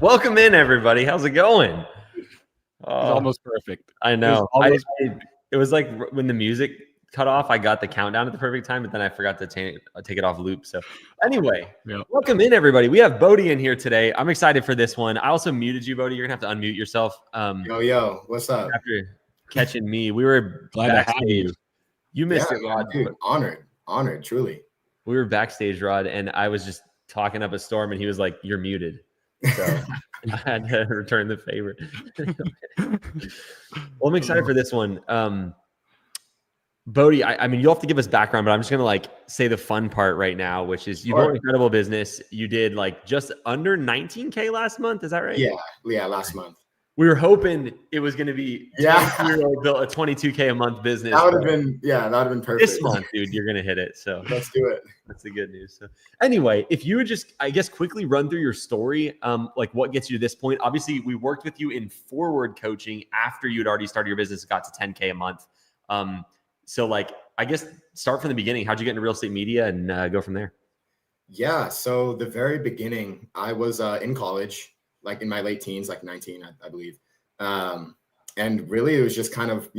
Welcome in, everybody. How's it going? It's almost perfect. I know. It was like when the music cut off, I got the countdown at the perfect time, but then I forgot to take it off loop. So anyway, Welcome in, everybody. We have Bodie in here today. I'm excited for this one. I also muted you, Bodie. You're going to have to unmute yourself. Yo, what's up? After catching me, we were glad to have you. You missed it, Rod. Dude, honored, truly. We were backstage, Rod, and I was just talking up a storm, and he was like, "You're muted." So I had to return the favor. Well, I'm excited for this one. Bodie, I mean, you'll have to give us background, but I'm just going to say the fun part right now, which is you built an incredible business. You did just under 19K last month. Is that right? Yeah, last month. We were hoping it was going to be built a 22K a month business. That would have been perfect. This month, dude, you're going to hit it. So let's do it. That's the good news. So anyway, if you would just, I guess, quickly run through your story, what gets you to this point. Obviously, we worked with you in forward coaching after you'd already started your business, got to 10K a month. So I guess start from the beginning. How'd you get into real estate media and go from there? Yeah. So the very beginning, I was in college, in my late teens, 19, I believe. And really it was just kind of,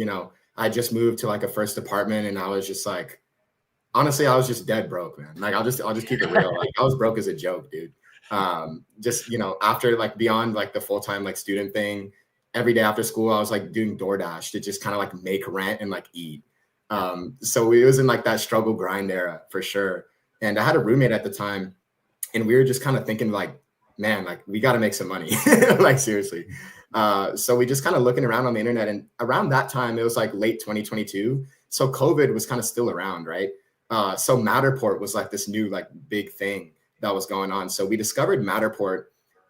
I just moved to a first apartment, and I was just honestly, I was just dead broke, man. I'll just keep it real. I was broke as a joke, dude. After beyond the full-time student thing, every day after school, I was doing DoorDash to just kind of make rent and eat. So it was in that struggle grind era for sure. And I had a roommate at the time, and we were just kind of thinking man, we got to make some money, seriously. So we just kind of looking around on the internet, and around that time, it was late 2022. So COVID was kind of still around, right? So Matterport was this new big thing that was going on. So we discovered Matterport,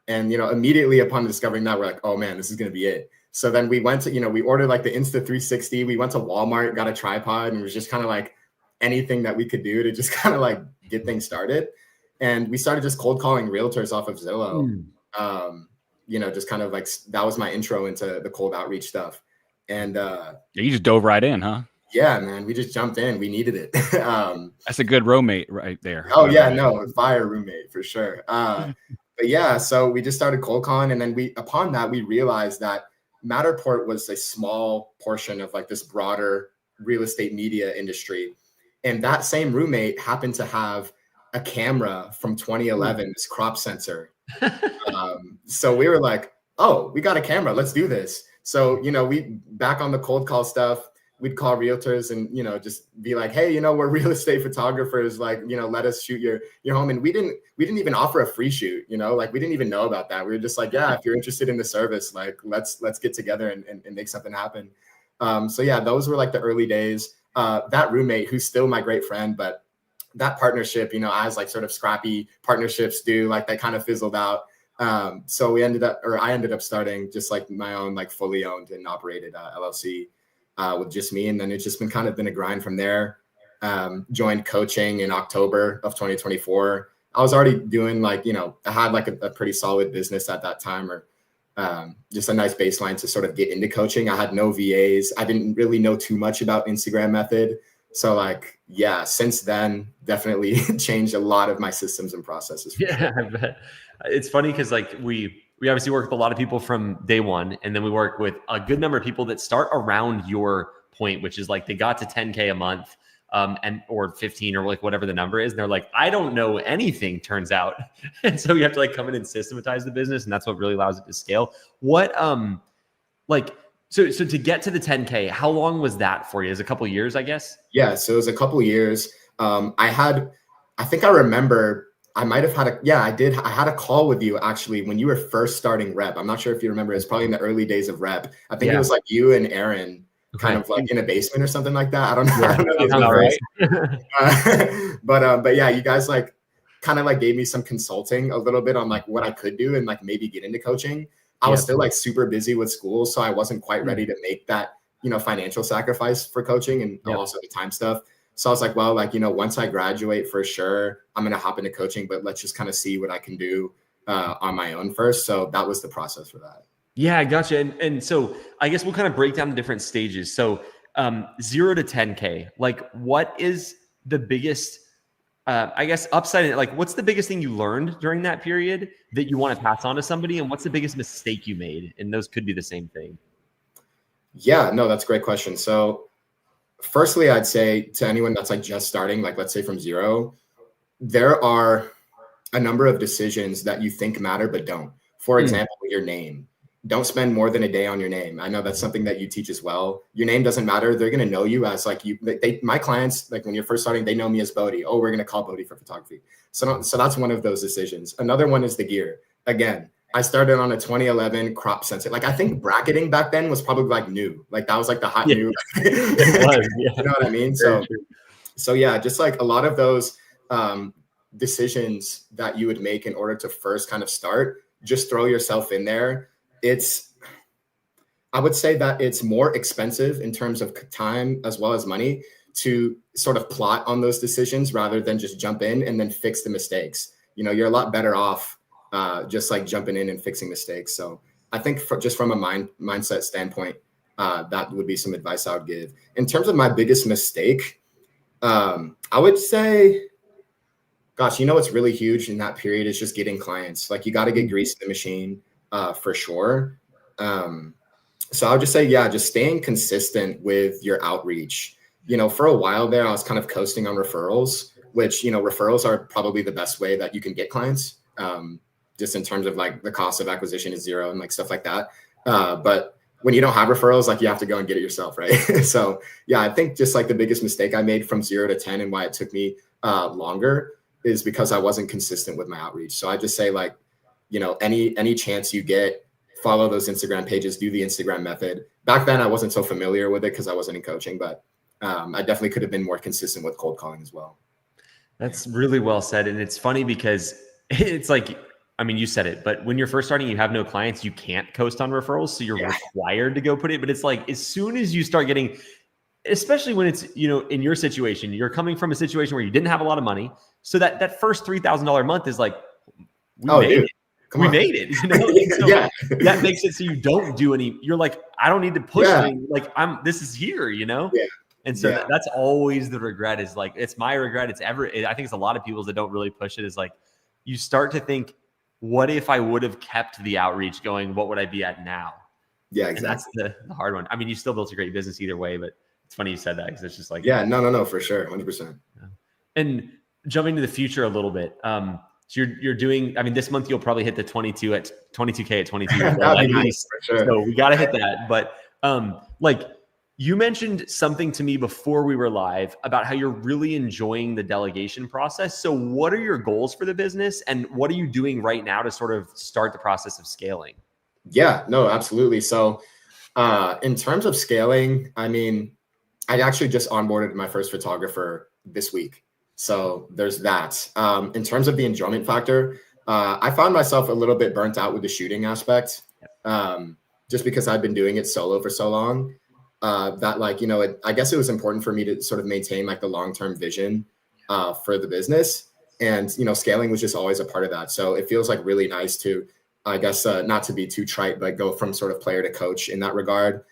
and immediately upon discovering that, we're oh man, this is gonna be it. So then we went to we ordered the Insta360. We went to Walmart, got a tripod, and it was just kind of anything that we could do to just kind of get things started. And we started just cold calling realtors off of Zillow. Just kind of that was my intro into the cold outreach stuff. And you just dove right in, huh? Yeah, man, we just jumped in. We needed it. That's a good roommate right there. Oh yeah, no, fire roommate for sure. But yeah, so we just started cold calling, and then upon that we realized that Matterport was a small portion of this broader real estate media industry. And that same roommate happened to have a camera from 2011, this crop sensor. So we were oh, we got a camera, let's do this. So, we back on the cold call stuff, we'd call realtors and, just be hey, we're real estate photographers, let us shoot your home. And we didn't even offer a free shoot, we didn't even know about that. We were just yeah, if you're interested in the service, let's get together and make something happen. So yeah, those were the early days. That roommate, who's still my great friend, but that partnership, as sort of scrappy partnerships do, that kind of fizzled out. So I ended up starting just my own fully owned and operated LLC with just me. And then it's just been a grind from there. Joined coaching in October of 2024. I was already doing I had a pretty solid business at that time, or just a nice baseline to sort of get into coaching. I had no VAs. I didn't really know too much about Instagram method. So yeah, since then, definitely changed a lot of my systems and processes. Yeah, I bet. It's funny because we obviously work with a lot of people from day one, and then we work with a good number of people that start around your point, which is they got to 10K a month, or 15 or whatever the number is. And they're I don't know anything, turns out. And so you have to come in and systematize the business, and that's what really allows it to scale. What So to get to the 10K, how long was that for you? It was a couple of years, I guess? Yeah, so it was a couple of years. I think I remember I might have had I had a call with you actually when you were first starting REPP. I'm not sure if you remember. It's probably in the early days of REPP. I think it was you and Aaron kind of in a basement or something like that. I don't know. Right. But yeah, you guys kind of gave me some consulting a little bit on what I could do and maybe get into coaching. I was still super busy with school, so I wasn't quite ready to make that, financial sacrifice for coaching and also the time stuff. So I was well, once I graduate for sure, I'm going to hop into coaching, but let's just kind of see what I can do on my own first. So that was the process for that. Yeah, I gotcha. And so I guess we'll kind of break down the different stages. So 0 to 10K, what is the biggest I guess upside, like what's the biggest thing you learned during that period that you want to pass on to somebody? And what's the biggest mistake you made? And those could be the same thing. Yeah, no, that's a great question. So firstly, I'd say to anyone that's like just starting, like let's say from zero, there are a number of decisions that you think matter, but don't. For example, your name. Don't spend more than a day on your name. I know that's something that you teach as well. Your name doesn't matter. They're going to know you as like you. My clients, like when you're first starting, they know me as Bodhi. Oh, we're going to call Bodhi for photography. So that's one of those decisions. Another one is the gear. Again, I started on a 2011 crop sensor. Like I think bracketing back then was probably like new. Like that was like the hot new. It was, yeah. You know what I mean? So yeah, just like a lot of those decisions that you would make in order to first kind of start, just throw yourself in there. I would say that it's more expensive in terms of time as well as money to sort of plot on those decisions rather than just jump in and then fix the mistakes. You know, you're a lot better off just like jumping in and fixing mistakes. So I think just from a mindset standpoint, that would be some advice I would give. In terms of my biggest mistake, I would say, gosh, you know what's really huge in that period is just getting clients. Like you got to get grease in the machine for sure. So I would just say, yeah, just staying consistent with your outreach. You know, for a while there, I was kind of coasting on referrals, which, you know, referrals are probably the best way that you can get clients, just in terms of like the cost of acquisition is zero and like stuff like that. But when you don't have referrals, like you have to go and get it yourself, right? So yeah, I think just like the biggest mistake I made from 0 to 10 and why it took me longer is because I wasn't consistent with my outreach. So I just say like, you know, any chance you get, follow those Instagram pages, do the Instagram method. Back then I wasn't so familiar with it because I wasn't in coaching, but I definitely could have been more consistent with cold calling as well. That's really well said. And it's funny because it's like, I mean, you said it, but when you're first starting, you have no clients, you can't coast on referrals. So you're required to go put it. But it's like, as soon as you start getting, especially when it's, you know, in your situation, you're coming from a situation where you didn't have a lot of money. So that first $3,000 month is like, we made it, you know? So that makes it so you don't do any, you're like, I don't need to push anything. Like this is here, you know? Yeah. And so that's always the regret is like, it's my regret. I think it's a lot of people that don't really push it is like, you start to think, what if I would have kept the outreach going? What would I be at now? Yeah, exactly. And that's the hard one. I mean, you still built a great business either way, but it's funny you said that because it's just like, no, for sure. 100%. Yeah. And jumping to the future a little bit. So you're doing, I mean, this month you'll probably hit the 22K at 22. Nice, for sure. So we got to hit that. But like you mentioned something to me before we were live about how you're really enjoying the delegation process. So what are your goals for the business and what are you doing right now to sort of start the process of scaling? Yeah, no, absolutely. So in terms of scaling, I mean, I actually just onboarded my first photographer this week. So there's that. In terms of the enjoyment factor, I found myself a little bit burnt out with the shooting aspect, just because I've been doing it solo for so long. That like, you know, I guess it was important for me to sort of maintain like the long-term vision for the business. And, you know, scaling was just always a part of that. So it feels like really nice to, I guess, not to be too trite, but go from sort of player to coach in that regard.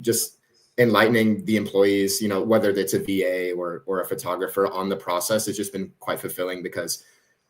Just enlightening the employees, you know, whether it's a VA or a photographer on the process, it's just been quite fulfilling because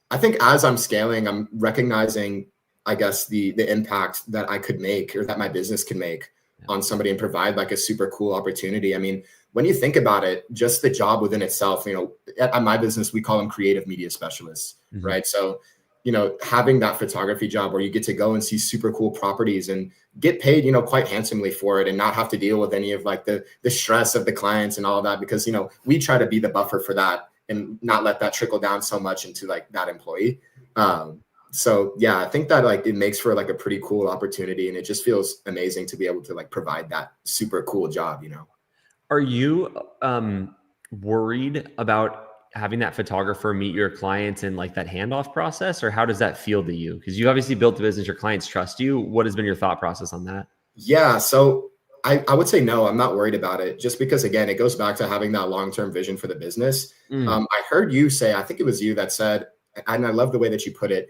I think as I'm scaling, I'm recognizing, I guess, the impact that I could make or that my business can make on somebody and provide like a super cool opportunity. I mean, when you think about it, just the job within itself, you know, at my business, we call them creative media specialists, right? So, you know, having that photography job where you get to go and see super cool properties and get paid, you know, quite handsomely for it and not have to deal with any of like the stress of the clients and all of that, because, you know, we try to be the buffer for that and not let that trickle down so much into like that employee. So yeah, I think that like it makes for like a pretty cool opportunity and it just feels amazing to be able to like provide that super cool job, you know. Are you worried about having that photographer meet your clients in like that handoff process, or how does that feel to you? Because you obviously built the business, your clients trust you. What has been your thought process on that? Yeah, so I would say no, I'm not worried about it, just because again, it goes back to having that long-term vision for the business. I heard you say, I think it was you that said, and I love the way that you put it,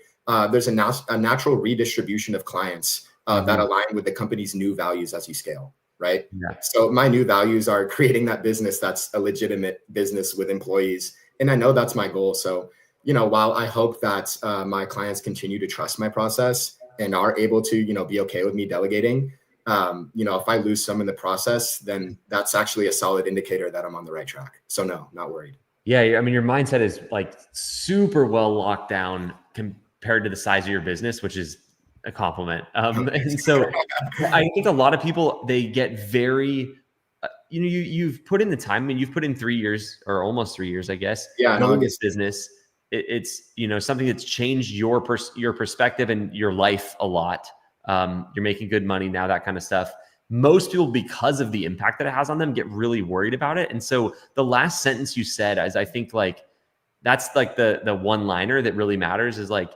there's a natural redistribution of clients that align with the company's new values as you scale, right? Yeah. So my new values are creating that business that's a legitimate business with employees I know that's my goal. So, while I hope that my clients continue to trust my process and are able to, be okay with me delegating, if I lose some in the process, then that's actually a solid indicator that I'm on the right track. So no, not worried. Yeah. I mean, your mindset is like super well locked down compared to the size of your business, which is a compliment. And so I think a lot of people, they get very, you've put in the time. I mean, you've put in 3 years or almost 3 years, I guess. Yeah, building this business. It's something that's changed your perspective and your life a lot. You're making good money now, that kind of stuff. Most people, because of the impact that it has on them, get really worried about it. And so the last sentence you said, as I think like that's like the one liner that really matters, is like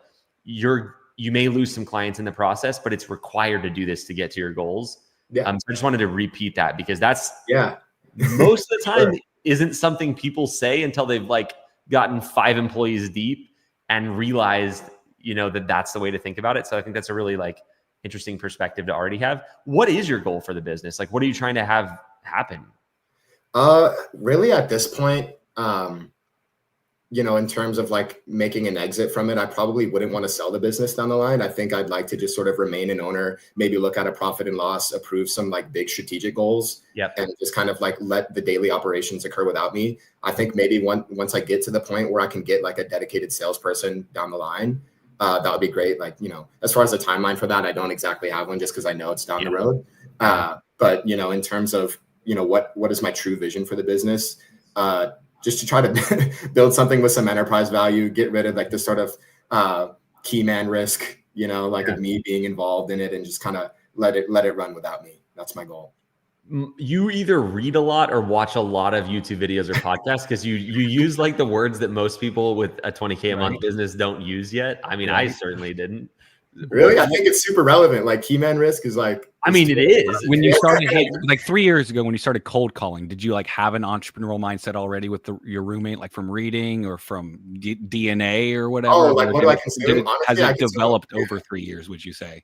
you may lose some clients in the process, but it's required to do this to get to your goals. Yeah. So I just wanted to repeat that, because that's most of the Sure. time isn't something people say until they've like gotten 5 employees deep and realized, that that's the way to think about it. So I think that's a really like interesting perspective to already have. What is your goal for the business? Like, what are you trying to have happen? Really at this point, in terms of like making an exit from it, I probably wouldn't want to sell the business down the line. I think I'd like to just sort of remain an owner, maybe look at a profit and loss, approve some like big strategic goals, and just kind of like let the daily operations occur without me. I think maybe once I get to the point where I can get like a dedicated salesperson down the line, that would be great. Like, as far as the timeline for that, I don't exactly have one just because I know it's down the road. But, in terms of, what is my true vision for the business? Just to try to build something with some enterprise value, get rid of like this sort of key man risk, of me being involved in it, and just kind of let it run without me. That's my goal. You either read a lot or watch a lot of YouTube videos or podcasts, because you use like the words that most people with a 20K a month business don't use yet. I mean, I certainly didn't. Really? I think it's super relevant. Like key man risk is like, I mean, it is. When you started like 3 years ago, when you started cold calling, did you like have an entrepreneurial mindset already with your roommate, like from reading or from DNA or whatever? Oh, like what do I consume? Has it developed over 3 years, would you say?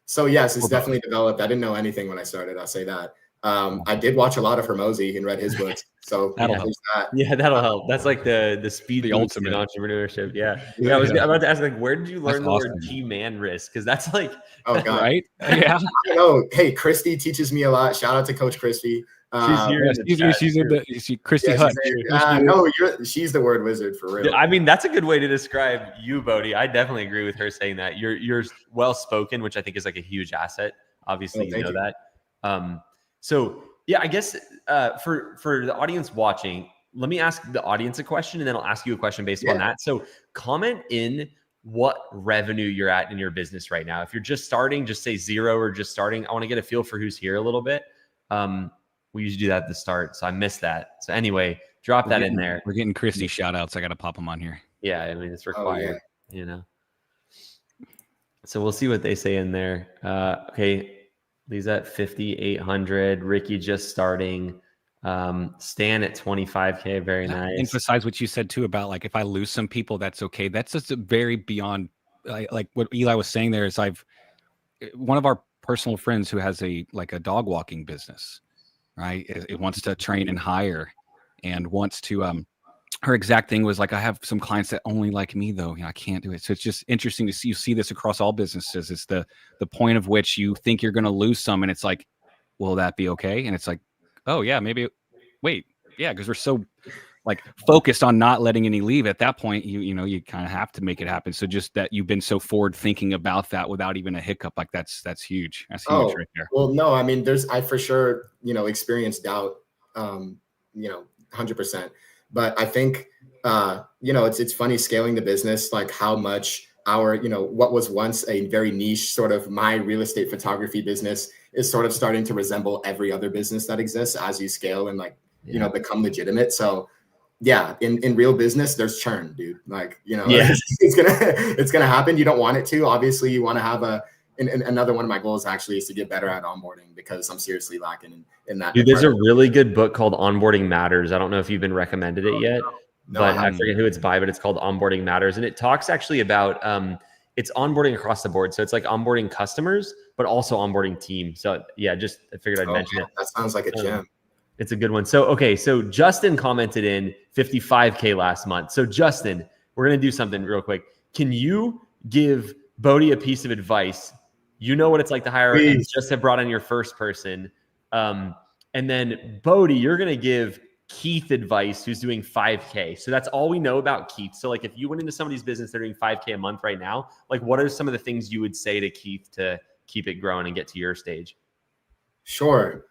So yes, it's definitely developed. I didn't know anything when I started. I'll say that. I did watch a lot of Hermosi and read his books. So that'll help. That'll help. That's like the speed the boost ultimate in entrepreneurship. I was about to ask, like, where did you learn the word key man risk? Because that's like, oh god, right? Yeah. I know. Hey, Christy teaches me a lot. Shout out to Coach Christy. She's here. She's Christy Hutt. No, she's the word wizard for real. I mean, that's a good way to describe you, Bodhi. I definitely agree with her saying that. You're well spoken, which I think is like a huge asset. Obviously, you know that. So yeah, I guess for the audience watching, let me ask the audience a question, and then I'll ask you a question based on that. So comment in what revenue you're at in your business right now. If you're just starting, just say 0 or just starting. I want to get a feel for who's here a little bit. We usually do that at the start, so I missed that. So anyway, drop that in there. We're getting Christy shout outs. I got to pop them on here. Yeah, I mean, it's required, So we'll see what they say in there. Okay. Lee's at 5,800. Ricky just starting. Stan at 25K. Very nice. Emphasize what you said too about like, if I lose some people, that's okay. That's just a very beyond like what Eli was saying there is one of our personal friends who has a dog walking business, right? It wants to train and hire and wants to, her exact thing was like, I have some clients that only like me though. I can't do it. So it's just interesting to see this across all businesses. It's the point of which you think you're going to lose some. And it's like, will that be okay? And it's like, oh yeah, maybe wait. Yeah. Cause we're so like focused on not letting any leave at that point, you kind of have to make it happen. So just that you've been so forward thinking about that without even a hiccup, like that's huge. That's huge right there. Well, no, I mean, I for sure, experienced doubt, 100%. But I think, it's funny scaling the business, like how much our, what was once a very niche sort of my real estate photography business is sort of starting to resemble every other business that exists as you scale and become legitimate. So yeah, in real business, there's churn, dude. Like, it's going to happen. You don't want it to. Obviously, you want to have another one of my goals actually is to get better at onboarding, because I'm seriously lacking in that. Dude, there's a really good book called Onboarding Matters. I don't know if you've been recommended it yet, but I forget who it's by, but it's called Onboarding Matters. And it talks actually about, it's onboarding across the board. So it's like onboarding customers, but also onboarding teams. So yeah, I figured I'd mention it. That sounds like a gem. It's a good one. So, okay. So Justin commented in 55K last month. So Justin, we're going to do something real quick. Can you give Bodie a piece of advice? You know what it's like to hire and just have brought on your first person. And then Bodie, you're going to give Keith advice who's doing 5K. So that's all we know about Keith. So like if you went into somebody's business, they're doing 5K a month right now, like what are some of the things you would say to Keith to keep it growing and get to your stage? Sure.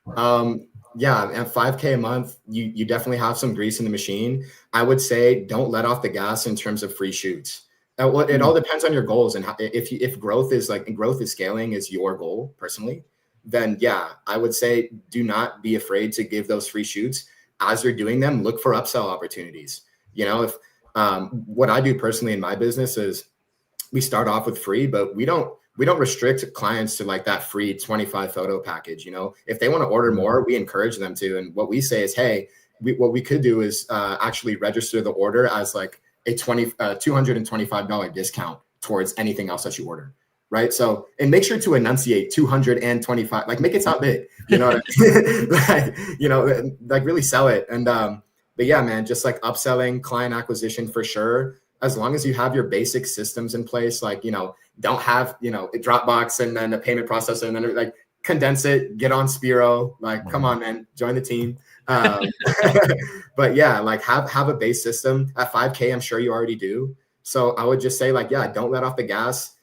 Yeah, at 5K a month, you definitely have some grease in the machine. I would say don't let off the gas in terms of free shoots. It all depends on your goals, and if growth is scaling is your goal personally, then yeah, I would say do not be afraid to give those free shoots. As you're doing them, look for upsell opportunities. If what I do personally in my business is we start off with free, but we don't restrict clients to like that free 25 photo package. If they want to order more, we encourage them to. And what we say is, hey, what we could do is actually register the order as like a $225 discount towards anything else that you order. Right. So, and make sure to enunciate 225, like make it sound big, what I mean? like really sell it. And, but yeah, man, just like upselling, client acquisition for sure. As long as you have your basic systems in place, like, don't have, a Dropbox and then a payment processor and then like condense it, get on Spiro, like, come on, man, join the team. But yeah, like have a base system at 5K. I'm sure you already do. So I would just say like, yeah, don't let off the gas.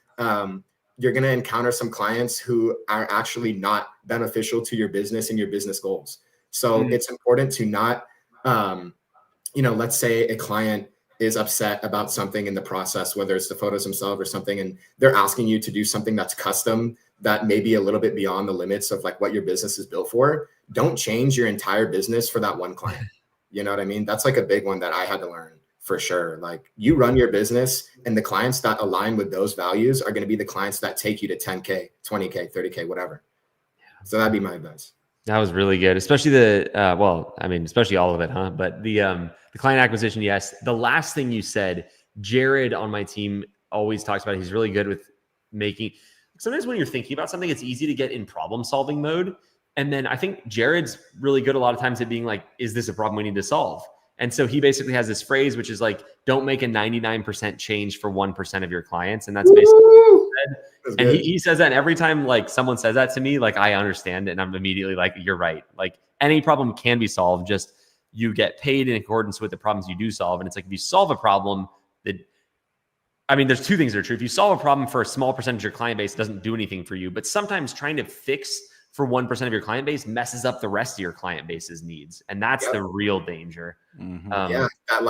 You're going to encounter some clients who are actually not beneficial to your business and your business goals. So it's important to not, let's say a client is upset about something in the process, whether it's the photos themselves or something, and they're asking you to do something that's custom that may be a little bit beyond the limits of like what your business is built for. Don't change your entire business for that one client. You know what I mean? That's like a big one that I had to learn for sure. Like you run your business and the clients that align with those values are going to be the clients that take you to 10K, 20K, 30K, whatever. So that'd be my advice. That was really good, especially especially all of it, huh? But the client acquisition, yes. The last thing you said, Jared on my team always talks about it. He's really good with making. Sometimes when you're thinking about something, it's easy to get in problem solving mode, and then I think Jared's really good a lot of times at being like, "Is this a problem we need to solve?" And so he basically has this phrase, which is like, "Don't make a 99% change for 1% of your clients," and that's basically. And he says that, and every time like someone says that to me, like I understand it, and I'm immediately like, you're right. Like any problem can be solved, just you get paid in accordance with the problems you do solve. And it's like if you solve a problem there's two things that are true. If you solve a problem for a small percentage of your client base, it doesn't do anything for you. But sometimes trying to fix for 1% of your client base messes up the rest of your client base's needs. And that's the real danger. That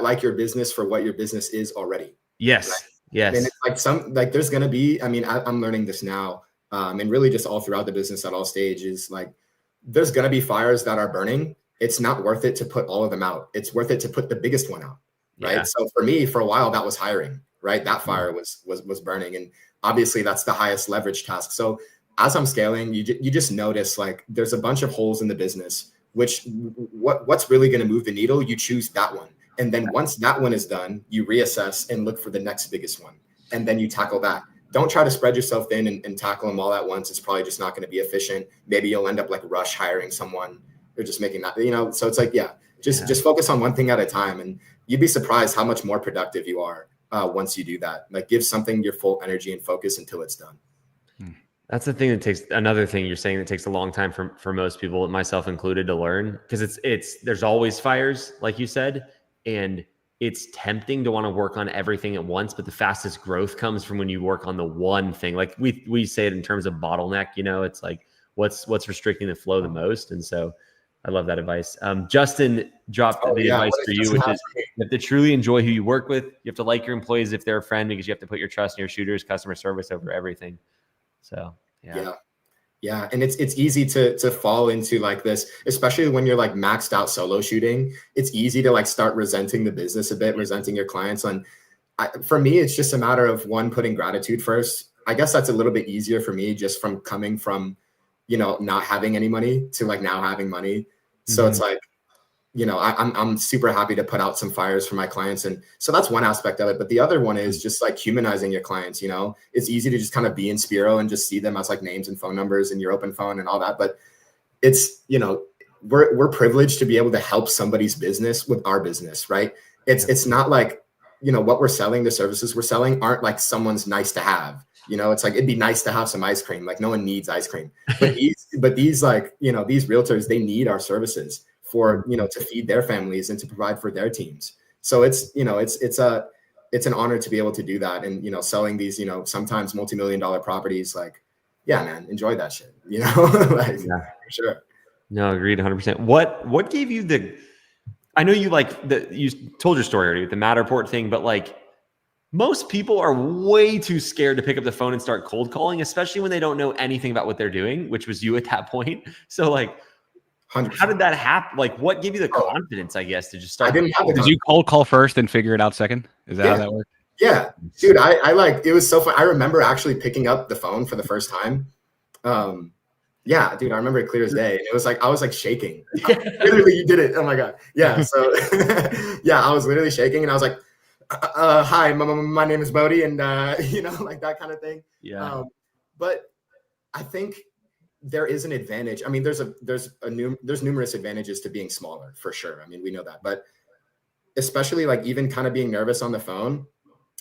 like your business for what your business is already. Yes. Right? Yes. And it's like there's going to be, I'm learning this now, and really just all throughout the business at all stages, like there's going to be fires that are burning. It's not worth it to put all of them out. It's worth it to put the biggest one out. Right. Yeah. So for me, for a while, that was hiring, right? That fire was burning. And obviously that's the highest leverage task. So as I'm scaling, you just notice like there's a bunch of holes in the business, which what's really going to move the needle, you choose that one. And then once that one is done, you reassess and look for the next biggest one. And then you tackle that. Don't try to spread yourself thin and tackle them all at once. It's probably just not going to be efficient. Maybe you'll end up like rush hiring someone or just making that, so it's like, just focus on one thing at a time. And you'd be surprised how much more productive you are once you do that. Like give something your full energy and focus until it's done. That's the thing that takes another thing you're saying that takes a long time for most people, myself included, to learn, because there's always fires, like you said. And it's tempting to want to work on everything at once, but the fastest growth comes from when you work on the one thing. Like we say it in terms of bottleneck, it's like what's restricting the flow the most. And so I love that advice. Justin dropped the advice for you, which is you have to truly enjoy who you work with. You have to like your employees if they're a friend, because you have to put your trust in your shooters, customer service over everything. So yeah. And it's easy to fall into like this, especially when you're like maxed out solo shooting. It's easy to like start resenting the business a bit, resenting your clients. And for me, it's just a matter of putting gratitude first. I guess that's a little bit easier for me, just from coming from, not having any money to like now having money. So it's like, I'm super happy to put out some fires for my clients. And so that's one aspect of it. But the other one is just like humanizing your clients. It's easy to just kind of be in Spiro and just see them as like names and phone numbers in your open phone and all that. But it's, we're privileged to be able to help somebody's business with our business, right? It's not like, you know, what we're selling, the services we're selling aren't like someone's nice to have. You know, it's like, it'd be nice to have some ice cream. Like no one needs ice cream, but these like, you know, these realtors, they need our services for, you know, to feed their families and to provide for their teams. So it's, you know, it's an honor to be able to do that. And, you know, selling these, you know, sometimes multi-million-dollar properties, like, yeah, man, enjoy that shit, you know, like, for sure. No, agreed 100%. What gave you I know you you told your story already with the Matterport thing, but like most people are way too scared to pick up the phone and start cold calling, especially when they don't know anything about what they're doing, which was you at that point. So like, 100%. how did that happen? Like, what gave you the confidence, I guess, to just start? Did you cold call first and figure it out second? Is that how that worked? Yeah, dude, I like, it was so fun. I remember actually picking up the phone for the first time. Yeah, dude, I remember it clear as day. It was like, I was like shaking. Literally, you did it. Oh my God. Yeah. So yeah, I was literally shaking and I was like, hi, my name is Bodie. And you know, like that kind of thing. Yeah. But I think there is an advantage. I mean, there's numerous advantages to being smaller for sure. I mean, we know that, but especially like even kind of being nervous on the phone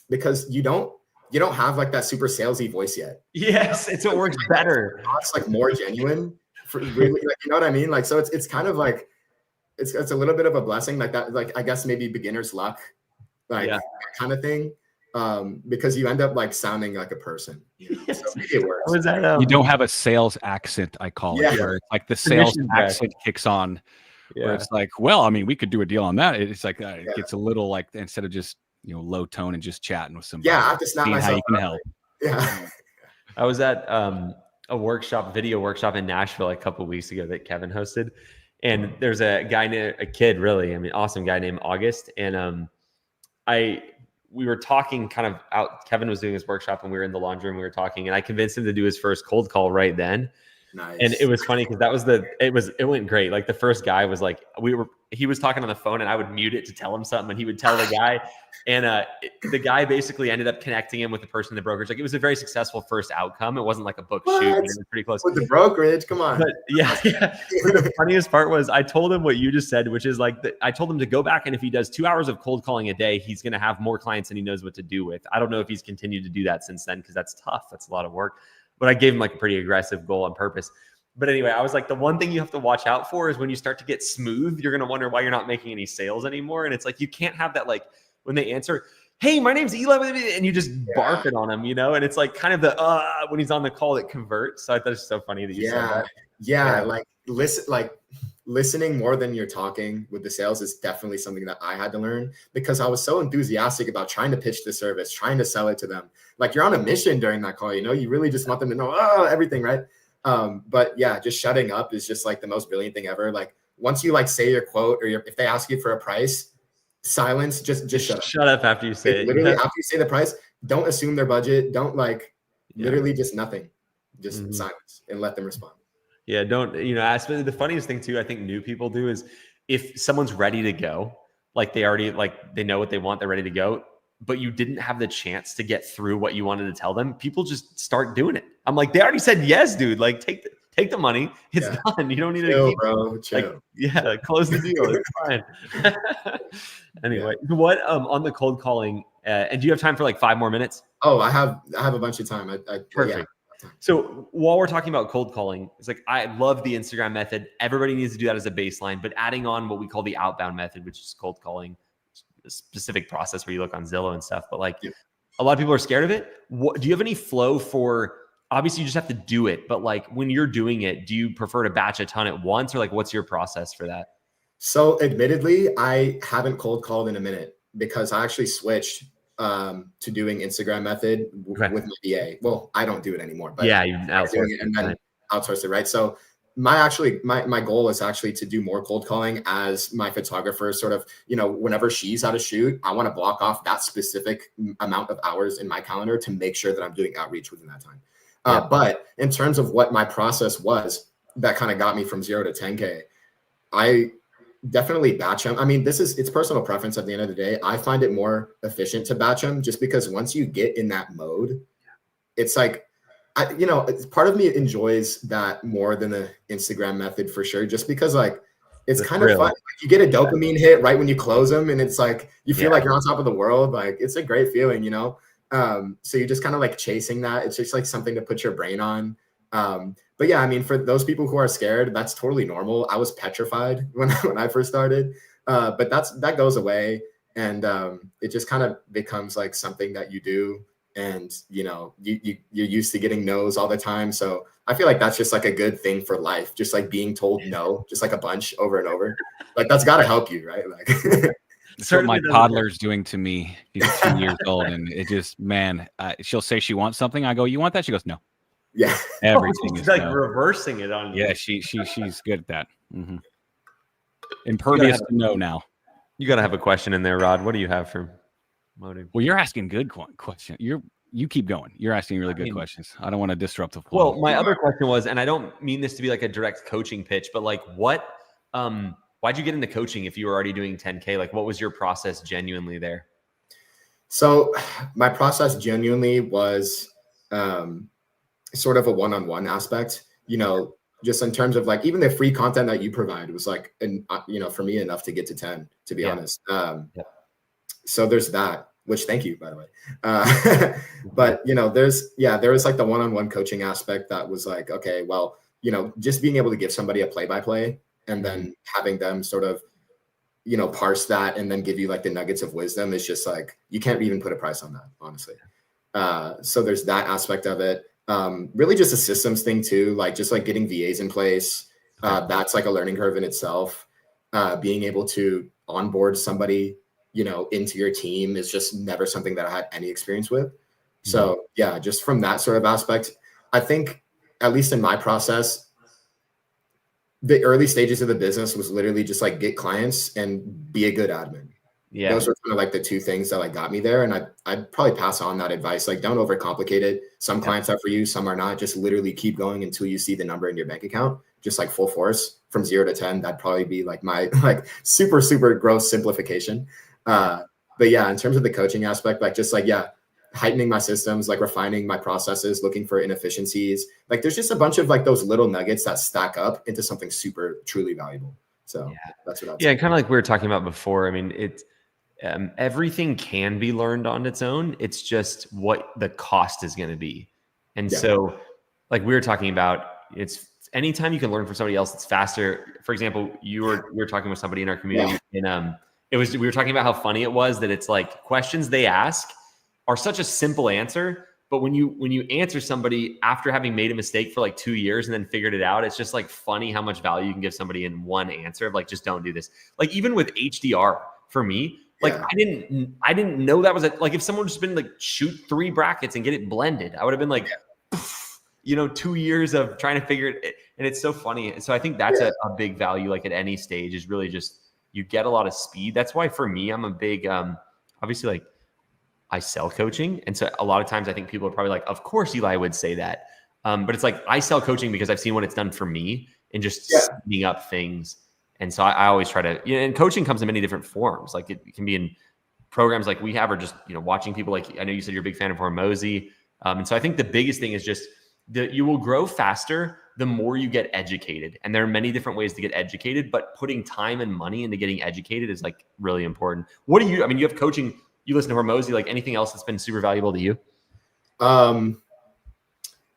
because you don't have like that super salesy voice yet. Yes, it's what works better. It's like more genuine for really, like, you know what I mean? Like, so it's kind of like, it's a little bit of a blessing, like that, like, I guess maybe beginner's luck, like that kind of thing. Because you end up like sounding like a person. You know? Yes. So maybe it works. Was that, you don't have a sales accent, I call it, where it's like the sales accent kicks on. Where it's like, well, I mean, we could do a deal on that. It's like it gets a little like, instead of just, you know, low tone and just chatting with somebody. Yeah, I have to snap myself. How you can help. Yeah. I was at a video workshop in Nashville a couple of weeks ago that Kevin hosted, and there's a kid, really, I mean, awesome guy named August, and we were talking kind of out. Kevin was doing his workshop, and we were in the laundry room. We were talking, and I convinced him to do his first cold call right then. Nice. And it was funny because it went great. Like the first guy was like, he was talking on the phone and I would mute it to tell him something and he would tell the guy. And the guy basically ended up connecting him with the person in the brokerage. Like it was a very successful first outcome. It wasn't like a book shoot. It was pretty close. With the brokerage, come on. But yeah. The funniest part was I told him what you just said, which is like, I told him to go back and if he does 2 hours of cold calling a day, he's going to have more clients than he knows what to do with. I don't know if he's continued to do that since then because that's tough. That's a lot of work. But I gave him like a pretty aggressive goal on purpose. But anyway, I was like, the one thing you have to watch out for is when you start to get smooth, you're going to wonder why you're not making any sales anymore. And it's like, you can't have that, like when they answer, hey, my name's Eli, and you just bark it on him, you know? And it's like kind of the, when he's on the call that converts. So I thought it's so funny that you said that. Yeah. Like listening more than you're talking with the sales is definitely something that I had to learn because I was so enthusiastic about trying to pitch the service, trying to sell it to them. Like you're on a mission during that call, you know, you really just want them to know everything, right? But yeah, just shutting up is just like the most brilliant thing ever. Like once you like say your quote or if they ask you for a price, silence, just shut up. Shut up after you say it. Literally after you say the price, don't assume their budget. Don't literally just nothing, just silence and let them respond. Yeah. Don't, you know, the funniest thing too, I think new people do is if someone's ready to go, like they already, like they know what they want, they're ready to go, but you didn't have the chance to get through what you wanted to tell them, people just start doing it. I'm like, they already said yes, dude. Like take the money. It's done. You don't need to keep, bro. Chill. Like, close the deal. It's fine. Anyway, what on the cold calling, and do you have time for like 5 more minutes? Oh, I have a bunch of time. Perfect. Yeah. So while we're talking about cold calling, it's like, I love the Instagram method. Everybody needs to do that as a baseline, but adding on what we call the outbound method, which is cold calling, a specific process where you look on Zillow and stuff, but like a lot of people are scared of it. Do you have any flow for, obviously you just have to do it, but like when you're doing it, do you prefer to batch a ton at once or like, what's your process for that? So admittedly, I haven't cold called in a minute because I actually switched to doing Instagram method with my VA. Well, I don't do it anymore, but you outsource it and then outsource it, right? So my goal is actually to do more cold calling as my photographer sort of, you know, whenever she's out of shoot, I want to block off that specific amount of hours in my calendar to make sure that I'm doing outreach within that time. But in terms of what my process was that kind of got me from 0 to 10K, I definitely batch them. I mean, it's personal preference at the end of the day. I find it more efficient to batch them just because once you get in that mode, it's like, part of me enjoys that more than the Instagram method for sure. Just because like it's The kind of thrill. fun. Like, you get a dopamine hit right when you close them, and it's like you feel like you're on top of the world. Like, it's a great feeling, you know. So you're just kind of like chasing that. It's just like something to put your brain on. But yeah, I mean, for those people who are scared, that's totally normal. I was petrified when I first started, but that goes away, and it just kind of becomes like something that you do, and you know, you're used to getting no's all the time. So I feel like that's just like a good thing for life, just like being told no, just like a bunch over and over. Like, that's got to help you, right? Like, That's what my toddler's doing to me. She's 2 years old, and it just, man, she'll say she wants something. I go, "You want that?" She goes, "No." yeah, Everything She's is like no. reversing it on you. Yeah, she's good at that. Impervious to no now. You got to have a question in there, Rod. What do you have for motive? Well, you're asking good question. You keep going. You're asking really good questions. I don't want to disrupt the flow. Well, my other question was, and I don't mean this to be like a direct coaching pitch, but like why'd you get into coaching if you were already doing 10K? Like, what was your process genuinely there? So my process genuinely was sort of a one-on-one aspect, you know, just in terms of like, even the free content that you provide was like, and you know, for me enough to get to 10, to be honest. So there's that, which thank you, by the way. But you know, there was like the one-on-one coaching aspect that was like, okay, well, you know, just being able to give somebody a play-by-play and then having them sort of, you know, parse that and then give you like the nuggets of wisdom is just like, you can't even put a price on that, honestly. So there's that aspect of it. Really just a systems thing too, like just like getting VAs in place. That's like a learning curve in itself. Being able to onboard somebody, you know, into your team is just never something that I had any experience with. So yeah, just from that sort of aspect, I think at least in my process, the early stages of the business was literally just like get clients and be a good admin. Yeah. Those were kind of like the two things that like got me there. And I'd probably pass on that advice. Like, don't overcomplicate it. Some clients are for you, some are not. Just literally keep going until you see the number in your bank account, just like full force from 0 to 10. That'd probably be like my like super, super gross simplification. But yeah, in terms of the coaching aspect, like just like, yeah, heightening my systems, like refining my processes, looking for inefficiencies. Like there's just a bunch of like those little nuggets that stack up into something super, truly valuable. So that's what I'd say. Kind of like we were talking about before. I mean, it's everything can be learned on its own. It's just what the cost is going to be. And so like we were talking about, it's anytime you can learn from somebody else, it's faster. For example, we were talking with somebody in our community and we were talking about how funny it was that it's like questions they ask are such a simple answer, but when you answer somebody after having made a mistake for like 2 years and then figured it out, it's just like funny how much value you can give somebody in one answer of like, just don't do this. Like even with HDR for me, like I didn't know that was like, if someone just been like shoot 3 brackets and get it blended, I would have been like, you know, 2 years of trying to figure it. And it's so funny. And so I think that's a big value, like at any stage, is really just, you get a lot of speed. That's why for me, I'm a big, obviously like, I sell coaching. And so a lot of times I think people are probably like, of course Eli would say that. But it's like, I sell coaching because I've seen what it's done for me and just speeding up things. And so I always try to, and coaching comes in many different forms. Like it can be in programs like we have, or just, you know, watching people like, I know you said you're a big fan of Hormozy. And so I think the biggest thing is just that you will grow faster the more you get educated. And there are many different ways to get educated, but putting time and money into getting educated is like really important. What do you, I mean, you have coaching, you listen to Hormozy, like anything else that's been super valuable to you?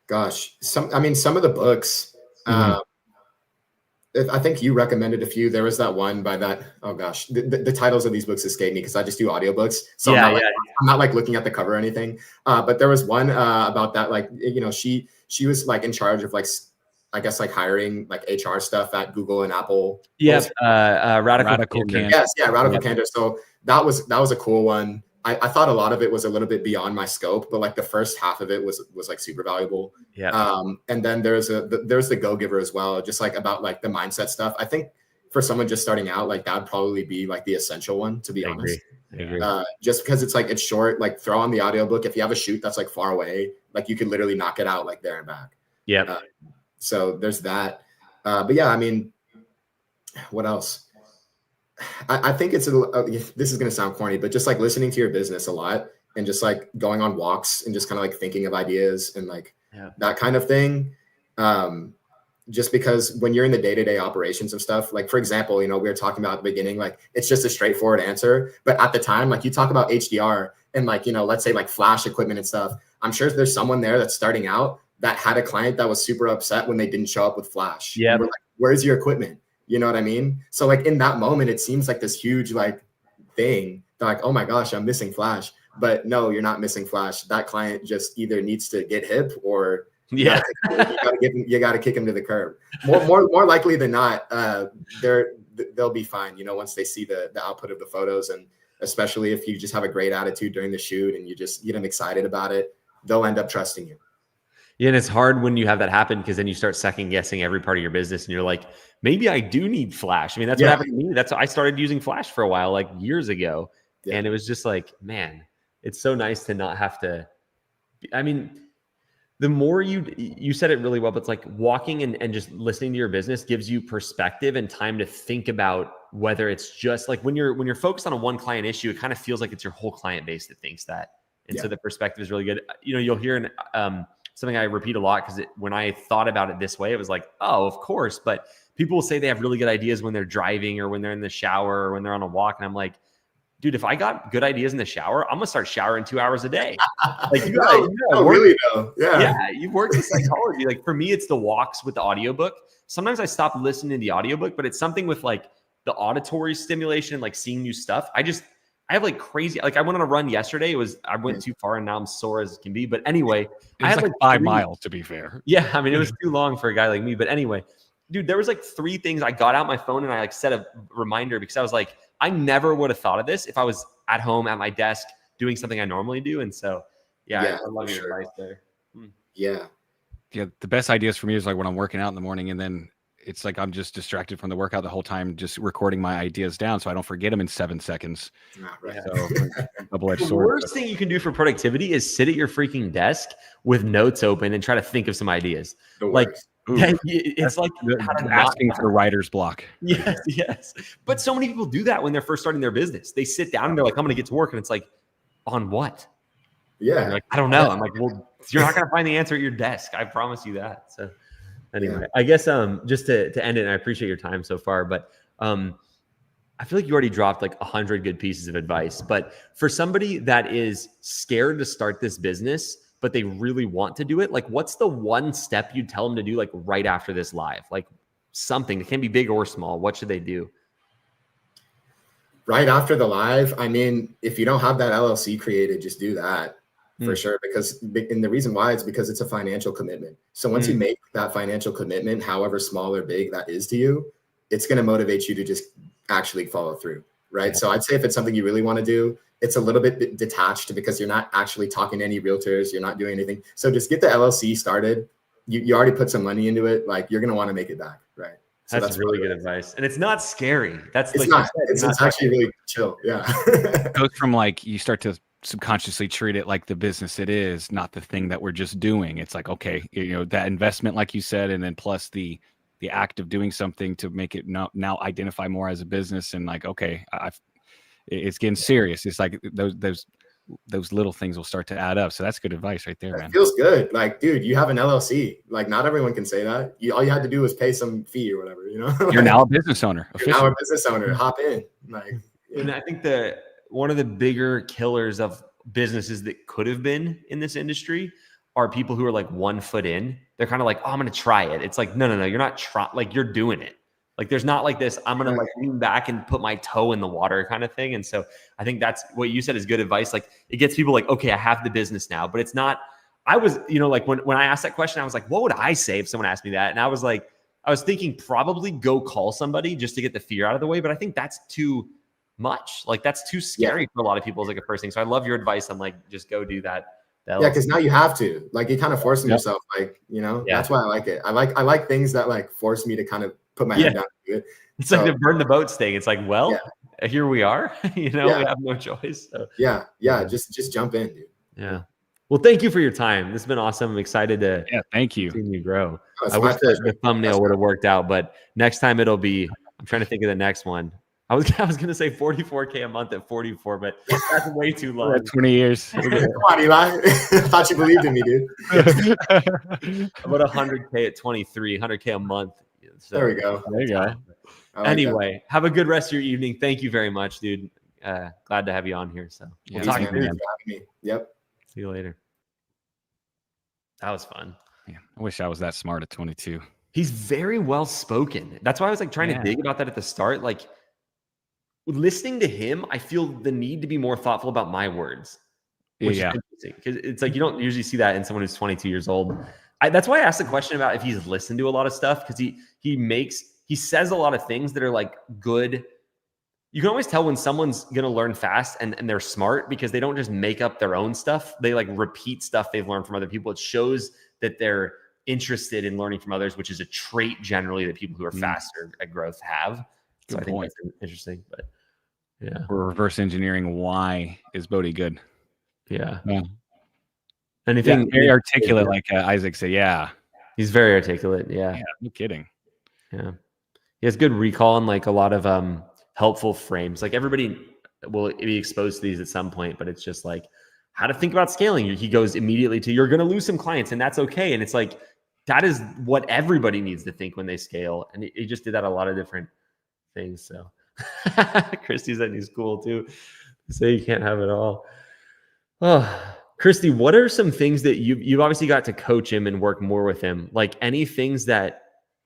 Gosh, some of the books, I think you recommended a few. There was that one by that, oh gosh, the titles of these books escape me because I just do audiobooks. So I'm not like looking at the cover or anything. But there was one about that, like, you know, she was like in charge of like, I guess like hiring like HR stuff at Google and Apple. Radical Candor. Yes, Radical Candor. So that was a cool one. I thought a lot of it was a little bit beyond my scope, but like the first half of it was like super valuable. And then there's the Go Giver as well, just like about like the mindset stuff. I think for someone just starting out, like that'd probably be like the essential one, to be honest. I agree. Just because it's like, it's short, like throw on the audiobook. If you have a shoot that's like far away, like you could literally knock it out like there and back. So there's that. But yeah, I mean, what else? I think it's this is going to sound corny, but just like listening to your business a lot and just like going on walks and just kind of like thinking of ideas and like that kind of thing. just because when you're in the day-to-day operations of stuff, like for example, you know, we were talking about at the beginning, like it's just a straightforward answer. But at the time, like you talk about HDR and like, you know, let's say like flash equipment and stuff. I'm sure there's someone there that's starting out that had a client that was super upset when they didn't show up with flash. Yeah. Like, where's your equipment? You know what I mean? So like in that moment, it seems like this huge like thing. They're like, oh my gosh, I'm missing flash. But no, you're not missing flash. That client just either needs to get hip or you gotta kick him to the curb. More likely than not, they'll be fine. You know, once they see the output of the photos, and especially if you just have a great attitude during the shoot and you just get them excited about it, they'll end up trusting you. Yeah, and it's hard when you have that happen because then you start second guessing every part of your business, and you're like, maybe I do need flash. I mean, that's what happened to me. I started using flash for a while, like years ago, and it was just like, man, it's so nice to not have to. I mean, the more you said it really well, but it's like walking and just listening to your business gives you perspective and time to think about whether it's just like when you're focused on a one client issue, it kind of feels like it's your whole client base that thinks that, and so the perspective is really good. You know, you'll hear something I repeat a lot because when I thought about it this way, it was like, oh, of course. But people will say they have really good ideas when they're driving or when they're in the shower or when they're on a walk. And I'm like, dude, if I got good ideas in the shower, I'm going to start showering 2 hours a day. Like really though. Yeah. You've worked in psychology. Like for me, it's the walks with the audiobook. Sometimes I stop listening to the audiobook, but it's something with like the auditory stimulation, like seeing new stuff. I have like crazy, like I went on a run yesterday. I went too far and now I'm sore as can be. But anyway, I had like 5 miles to be fair. Yeah. I mean, it was too long for a guy like me, but anyway, dude, there was like 3 things. I got out my phone and I like set a reminder because I was like, I never would have thought of this if I was at home at my desk doing something I normally do. And so, I love your advice there. Yeah. The best ideas for me is like when I'm working out in the morning and then it's like I'm just distracted from the workout the whole time, just recording my ideas down so I don't forget them in 7 seconds. Right. So double-edged the sword. worst thing you can do for productivity is sit at your freaking desk with notes open and try to think of some ideas. It's like asking for writer's block. Yes. But so many people do that when they're first starting their business. They sit down and they're like, I'm going to get to work. And it's like, on what? Yeah. Like, I don't know. I'm like, well, you're not going to find the answer at your desk. I promise you that. So anyway, I guess just to end it, and I appreciate your time so far, but I feel like you already dropped like 100 good pieces of advice. But for somebody that is scared to start this business, but they really want to do it, like what's the one step you'd tell them to do like right after this live? Like something, it can be big or small. What should they do? Right after the live, I mean, if you don't have that LLC created, just do that for sure. And the reason why is because it's a financial commitment. So once you make that financial commitment, however small or big that is to you, it's going to motivate you to just actually follow through. Right. So I'd say if it's something you really want to do, it's a little bit detached because you're not actually talking to any realtors. You're not doing anything. So just get the LLC started. You already put some money into it. Like you're going to want to make it back. Right. So that's really good advice. And it's not scary. It's like not, it's actually really chill. Yeah. It goes from like, you start to subconsciously treat it like the business it is, not the thing that we're just doing. It's like, okay, you know, that investment, like you said, and then plus the act of doing something to make it now identify more as a business. And like, okay, it's getting serious. It's like those little things will start to add up. So that's good advice right there, man. It feels good. Like, dude, you have an LLC. Like, not everyone can say that. All you had to do was pay some fee or whatever, you know? You're now a business owner. You're now a business owner. Hop in. Like, and I think one of the bigger killers of businesses that could have been in this industry are people who are like 1 foot in. They're kind of like, oh, I'm going to try it. It's like, no, you're not trying. Like, you're doing it. Like, there's not like this, I'm going to like lean back and put my toe in the water kind of thing. And so I think that's what you said is good advice. Like, it gets people like, okay, I have the business now, but it's not, I was, you know, like when I asked that question, I was like, what would I say if someone asked me that? And I was like, I was thinking probably go call somebody just to get the fear out of the way. But I think that's too much. Like, that's too scary for a lot of people as like a first thing. So I love your advice on like, just go do that. Because now you have to, like, you're kind of forcing yourself, like, you know, that's why I like it. I like things that like force me to kind of put my head down and do it. It's like the burn the boats thing. It's like, well, here we are, you know, we have no choice. So. Just jump in, dude. Yeah. Well, thank you for your time. This has been awesome. I'm excited to thank you. See you grow. I wish the thumbnail would have worked out, but next time it'll be, I'm trying to think of the next one. I was gonna say 44K a month at 44, but that's way too low. 20 years. Come on, Eli. Thought you believed in me, dude. About 100K at 23, 100K a month. So, there we go. There you go. Like anyway, have a good rest of your evening. Thank you very much, dude. Glad to have you on here. So Yeah, talk that. soon. Yep. See you later. That was fun. Yeah, I wish I was that smart at 22. He's very well spoken. That's why I was like trying to dig about that at the start. Like listening to him, I feel the need to be more thoughtful about my words. Which is interesting because it's like you don't usually see that in someone who's 22 years old. That's why I asked the question about if he's listened to a lot of stuff, because he says a lot of things that are like good. You can always tell when someone's going to learn fast and they're smart because they don't just make up their own stuff. They like repeat stuff they've learned from other people. It shows that they're interested in learning from others, which is a trait generally that people who are faster at growth have. So I think that's interesting. But yeah, we're reverse engineering why is Bodie good. Yeah. Anything very articulate, like Isaac said. Yeah. He's very articulate. Yeah. No kidding. Yeah. He has good recall and like a lot of helpful frames. Like everybody will be exposed to these at some point, but it's just like how to think about scaling. He goes immediately to you're going to lose some clients and that's okay. And it's like that is what everybody needs to think when they scale. And he just did that a lot of different things. So Christy said he's cool too. Say you can't have it all. Oh, Christy, what are some things that you've obviously got to coach him and work more with him? Like any things that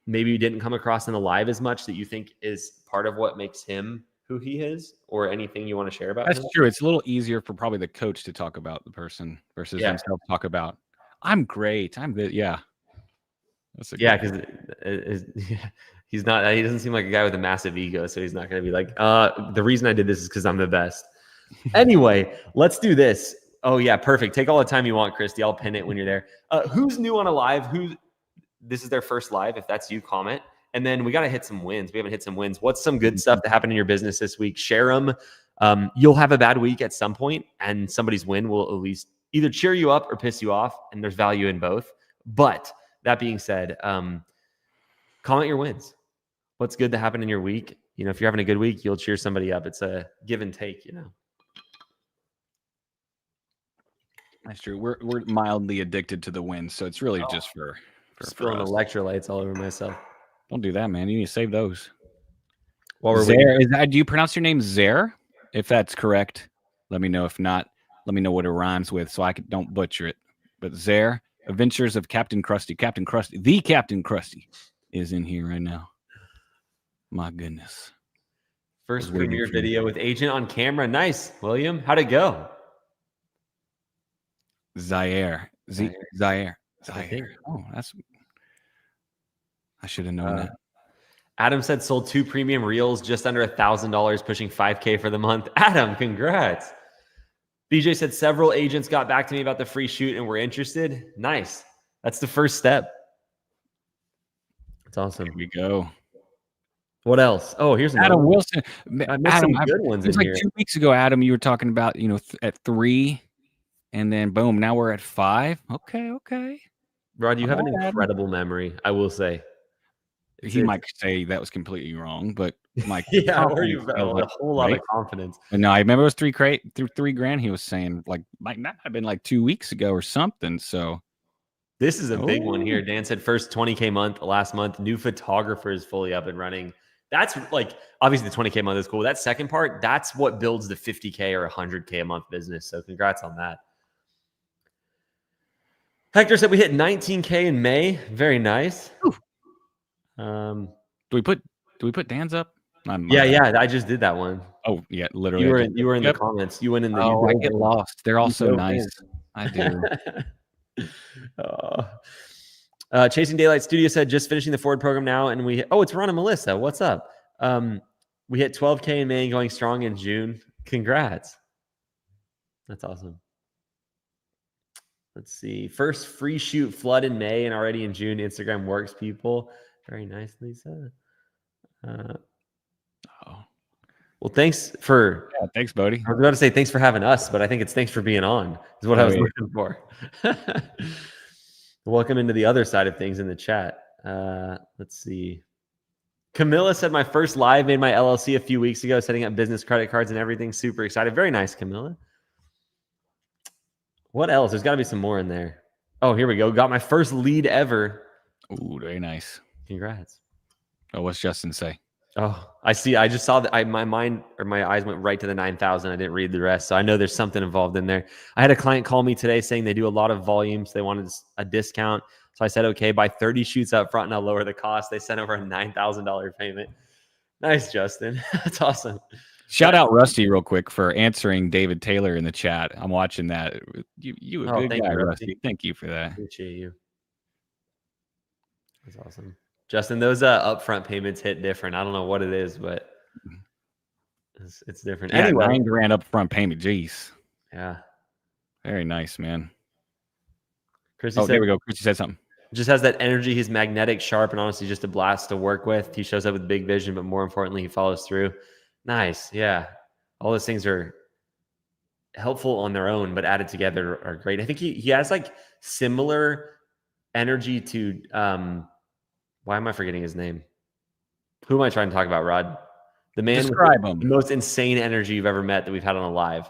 maybe you didn't come across in the live as much that you think is part of what makes him who he is, or anything you want to share about That's him? true. It's a little easier for probably the coach to talk about the person versus himself talk about, I'm great. I'm the, That's a because he's not, he doesn't seem like a guy with a massive ego. So he's not going to be like, the reason I did this is because I'm the best. Anyway, let's do this. Oh yeah, perfect. Take all the time you want, Christy. I'll pin it when you're there. Who's new on a live? This is their first live? If that's you, comment. And then we got to hit some wins. We haven't hit some wins. What's some good stuff that happened in your business this week? Share them. You'll have a bad week at some point, and somebody's win will at least either cheer you up or piss you off, and there's value in both. But that being said, comment your wins. What's good to happen in your week? You know, if you're having a good week, you'll cheer somebody up. It's a give and take, you know. That's true. We're mildly addicted to the win, so it's really just for spilling electrolytes all over myself. Don't do that, man. You need to save those. While we're Zaire, do you pronounce your name Zaire? If that's correct, let me know. If not, let me know what it rhymes with so I don't butcher it. But Zaire, Adventures of Captain Krusty. Captain Krusty, the Captain Krusty, is in here right now. My goodness. First premiere video with agent on camera. Nice, William. How'd it go? Zaire. Zaire. Oh, I should have known that. Adam said sold 2 premium reels, just under $1,000, pushing 5K for the month. Adam, congrats. BJ said several agents got back to me about the free shoot and were interested. Nice. That's the first step. That's awesome. Here we go. What else? Oh, here's Adam Wilson. I missed some good ones in here. 2 weeks ago, Adam, you were talking about, at 3. And then boom, now we're at 5. Okay. Rod, you have an incredible memory, I will say. He might say that was completely wrong, but Mike, where you a whole lot of confidence. And no, I remember it was $3,000. He was saying like might not have been like 2 weeks ago or something. So this is a big one here. Dan said first 20K month last month. New photographer is fully up and running. That's like obviously the 20K month is cool. That second part, that's what builds the 50K or 100K a month business. So congrats on that. Hector said we hit 19K in May. Very nice. Do we put Dan's up? Yeah. I just did that one. Oh yeah, literally. You were in the comments. You went in the. Oh, I get lost. They're all so nice. I do. Chasing Daylight Studio said just finishing the Ford program now, and it's Ron and Melissa. What's up? We hit 12K in May and going strong in June. Congrats. That's awesome. Let's see. First free shoot flood in May and already in June. Instagram works, people. Very nice, Lisa. Well, thanks for. Yeah, thanks, Bodie. I was about to say thanks for having us, but I think it's thanks for being on. Is what I was looking for. Welcome into the other side of things in the chat. Let's see. Camilla said my first live made my LLC a few weeks ago, setting up business credit cards and everything. Super excited. Very nice, Camilla. What else? There's got to be some more in there. Oh, here we go. Got my first lead ever. Ooh, very nice. Congrats. Oh, what's Justin say? Oh, I see. I just saw that my mind or my eyes went right to the 9,000. I didn't read the rest. So I know there's something involved in there. I had a client call me today saying they do a lot of volumes. They wanted a discount. So I said, okay, buy 30 shoots up front and I'll lower the cost. They sent over a $9,000 payment. Nice, Justin. That's awesome. Shout out Rusty real quick for answering David Taylor in the chat. I'm watching that. You a good guy, Rusty. Thank you for that. Appreciate you. That's awesome. Justin, those upfront payments hit different. I don't know what it is, but it's different. Yeah, anyway, $9,000 upfront payment. Jeez. Yeah. Very nice, man. Chrissy said, there we go. Chrissy said something. Just has that energy. He's magnetic, sharp, and honestly just a blast to work with. He shows up with big vision, but more importantly, he follows through. Nice. Yeah. All those things are helpful on their own, but added together are great. I think he has like similar energy to why am I forgetting his name? Who am I trying to talk about, Rod? The man Describe with him. The most insane energy you've ever met that we've had on a live.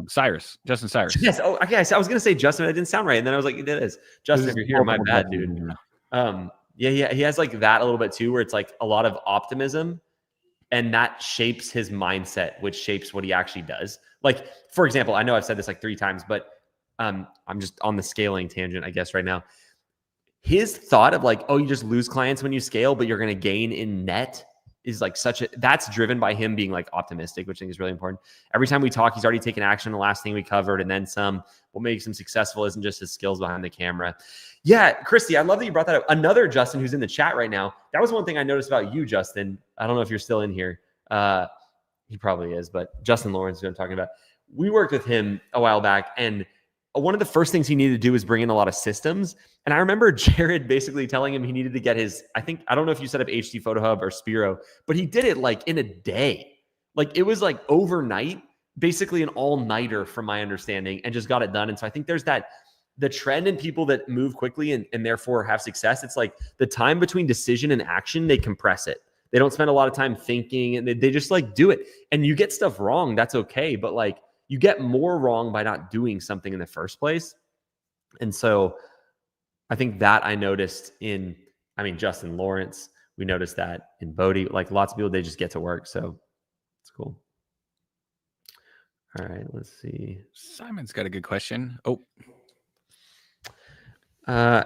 Cyrus. Justin Cyrus. Yes. Oh, okay. I was going to say Justin. That didn't sound right. And then I was like, it is. Justin, if you're here, my bad, dude. Yeah. He has like that a little bit too, where it's like a lot of optimism and that shapes his mindset, which shapes what he actually does. Like, for example, I know I've said this like 3 times, but I'm just on the scaling tangent, I guess, right now. His thought of like, oh, you just lose clients when you scale, but you're going to gain in net is like that's driven by him being like optimistic, which I think is really important. Every time we talk, he's already taken action. The last thing we covered and then some. What makes him successful isn't just his skills behind the camera. Yeah, Christy, I love that you brought that up. Another Justin who's in the chat right now. That was one thing I noticed about you, Justin. I don't know if you're still in here. He probably is, but Justin Lawrence is who I'm talking about. We worked with him a while back, and one of the first things he needed to do was bring in a lot of systems. And I remember Jared basically telling him he needed to get his, I don't know if you set up HD Photo Hub or Spiro, but he did it like in a day. Like it was like overnight, basically an all-nighter from my understanding, and just got it done. And so I think there's the trend in people that move quickly and therefore have success. It's like the time between decision and action, they compress it. They don't spend a lot of time thinking and they just like do it. And you get stuff wrong. That's okay. But like, you get more wrong by not doing something in the first place. And so I think that I noticed Justin Lawrence, we noticed that in Bodie, like lots of people, they just get to work. So it's cool. All right, let's see. Simon's got a good question. Oh,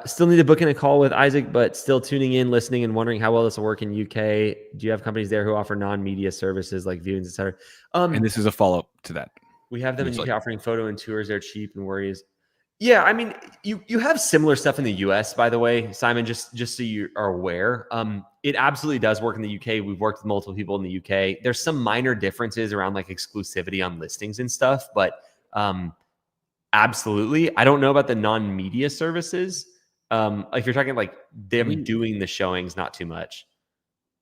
still need to book in a call with Isaac, but still tuning in, listening, and wondering how well this will work in UK. Do you have companies there who offer non-media services like viewings, et cetera? And this is a follow-up to that. We have them in UK offering photo and tours. They're cheap and worries. Yeah, I mean, you have similar stuff in the US, by the way, Simon, just so you are aware. It absolutely does work in the UK. We've worked with multiple people in the UK. There's some minor differences around like exclusivity on listings and stuff, but absolutely. I don't know about the non-media services. If you're talking like them doing the showings, not too much.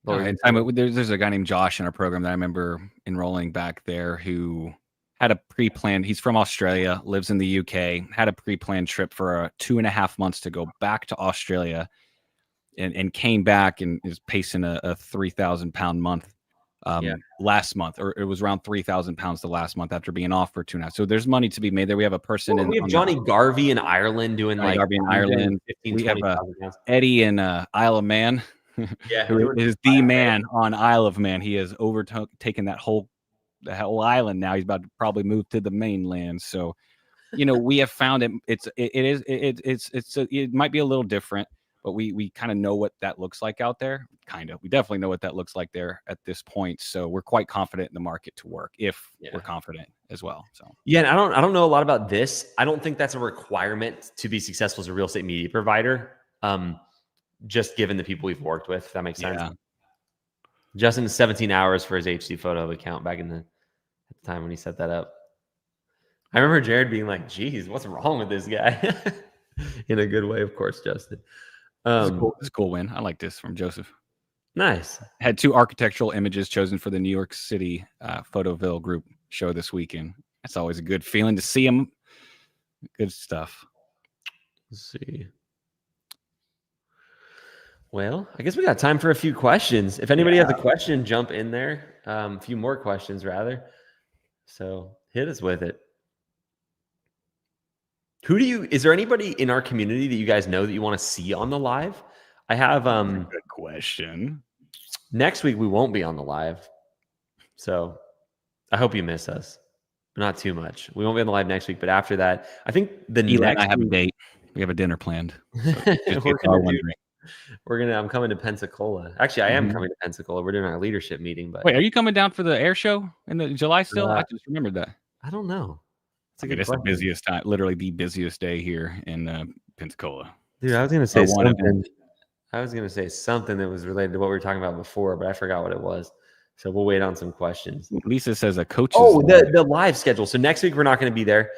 There's a guy named Josh in our program that I remember enrolling back there who had a pre-planned, he's from Australia, lives in the UK, had a pre-planned trip for 2.5 months to go back to Australia and came back and is pacing a 3,000 pound month last month, or it was around 3,000 pounds the last month after being off for 2.5. So there's money to be made there. We have a person we have Johnny Garvey in Ireland doing Garvey in Ireland. 15, we have Eddie in Isle of Man, who is the man on Isle of Man. He has overtaken the whole island now. He's about to probably move to the mainland. So, we have found it might be a little different, but we kind of know what that looks like out there. We definitely know what that looks like there at this point. So we're quite confident in the market to work if we're confident as well. So yeah, and I don't know a lot about this. I don't think that's a requirement to be successful as a real estate media provider. Just given the people we've worked with, if that makes sense. Justin 17 hours for his HD Photo account back at the time when he set that up. I remember Jared being like, geez, what's wrong with this guy? In a good way, of course, Justin. It's a cool win. I like this from Joseph. Nice. Had 2 architectural images chosen for the New York City Photoville group show this weekend. It's always a good feeling to see them. Good stuff. Let's see. Well, I guess we got time for a few questions. If anybody has a question, jump in there. A few more questions, rather. So hit us with it. Is there anybody in our community that you guys know that you want to see on the live? I have, Good question. Next week we won't be on the live. So I hope you miss us. Not too much. We won't be on the live next week, but after that, I think Eli and I have a date. We have a dinner planned. I'm coming to Pensacola. Actually, I am coming to Pensacola. We're doing our leadership meeting. But wait, are you coming down for the air show in the July still? I just remembered that. I don't know. It's the busiest time, literally the busiest day here in Pensacola. Dude, I was gonna say something. I was gonna say something that was related to what we were talking about before, but I forgot what it was. So we'll wait on some questions. Lisa says a coach. The live schedule. So next week we're not going to be there.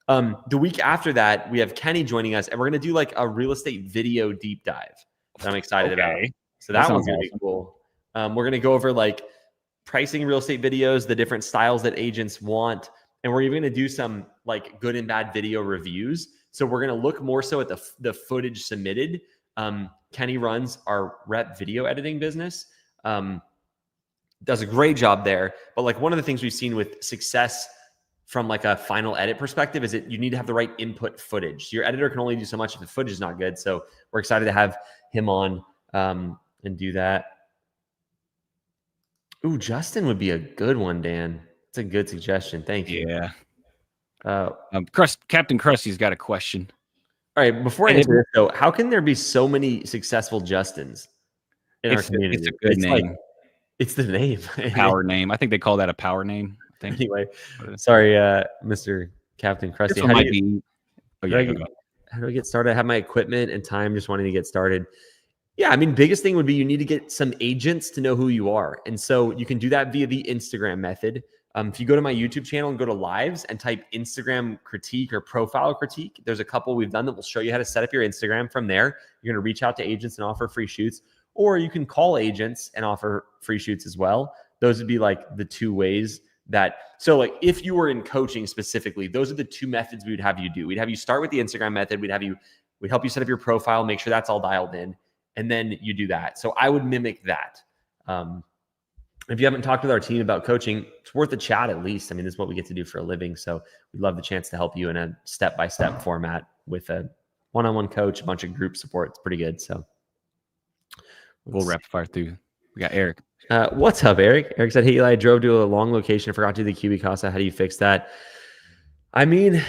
The week after that, we have Kenny joining us, and we're going to do like a real estate video deep dive that I'm excited about. So that one's going to be cool. We're going to go over like pricing real estate videos, the different styles that agents want, and we're even going to do some like good and bad video reviews. So we're going to look more so at the footage submitted. Kenny runs our REPP video editing business. Does a great job there. But like one of the things we've seen with success from like a final edit perspective is that you need to have the right input footage. Your editor can only do so much if the footage is not good. So we're excited to have him on and do that. Ooh, Justin would be a good one, Dan. It's a good suggestion. Thank you. Yeah. Captain Krusty's got a question. All right. Before I answer this, though, how can there be so many successful Justins in our community? It's a good name. It's the name. Power name. I think they call that a power name. I think. Anyway, sorry, Mr. Captain Krusty. How do I get started? I have my equipment and time, just wanting to get started. Yeah, I mean, biggest thing would be you need to get some agents to know who you are. And so you can do that via the Instagram method. If you go to my YouTube channel and go to lives and type Instagram critique or profile critique, there's a couple we've done that will show you how to set up your Instagram. From there, you're going to reach out to agents and offer free shoots. Or you can call agents and offer free shoots as well. Those would be like the two ways that, so like if you were in coaching specifically, those are the two methods we would have you do. We'd have you start with the Instagram method. We'd help you set up your profile, make sure that's all dialed in, and then you do that. So I would mimic that. If you haven't talked with our team about coaching, it's worth a chat at least. I mean, this is what we get to do for a living. So we'd love the chance to help you in a step-by-step format with a one-on-one coach, a bunch of group support. It's pretty good. So we'll rapid fire through. We got Eric. What's up, Eric? Eric said, hey, Eli, I drove to a long location. I forgot to do the QB Casa. How do you fix that? I mean,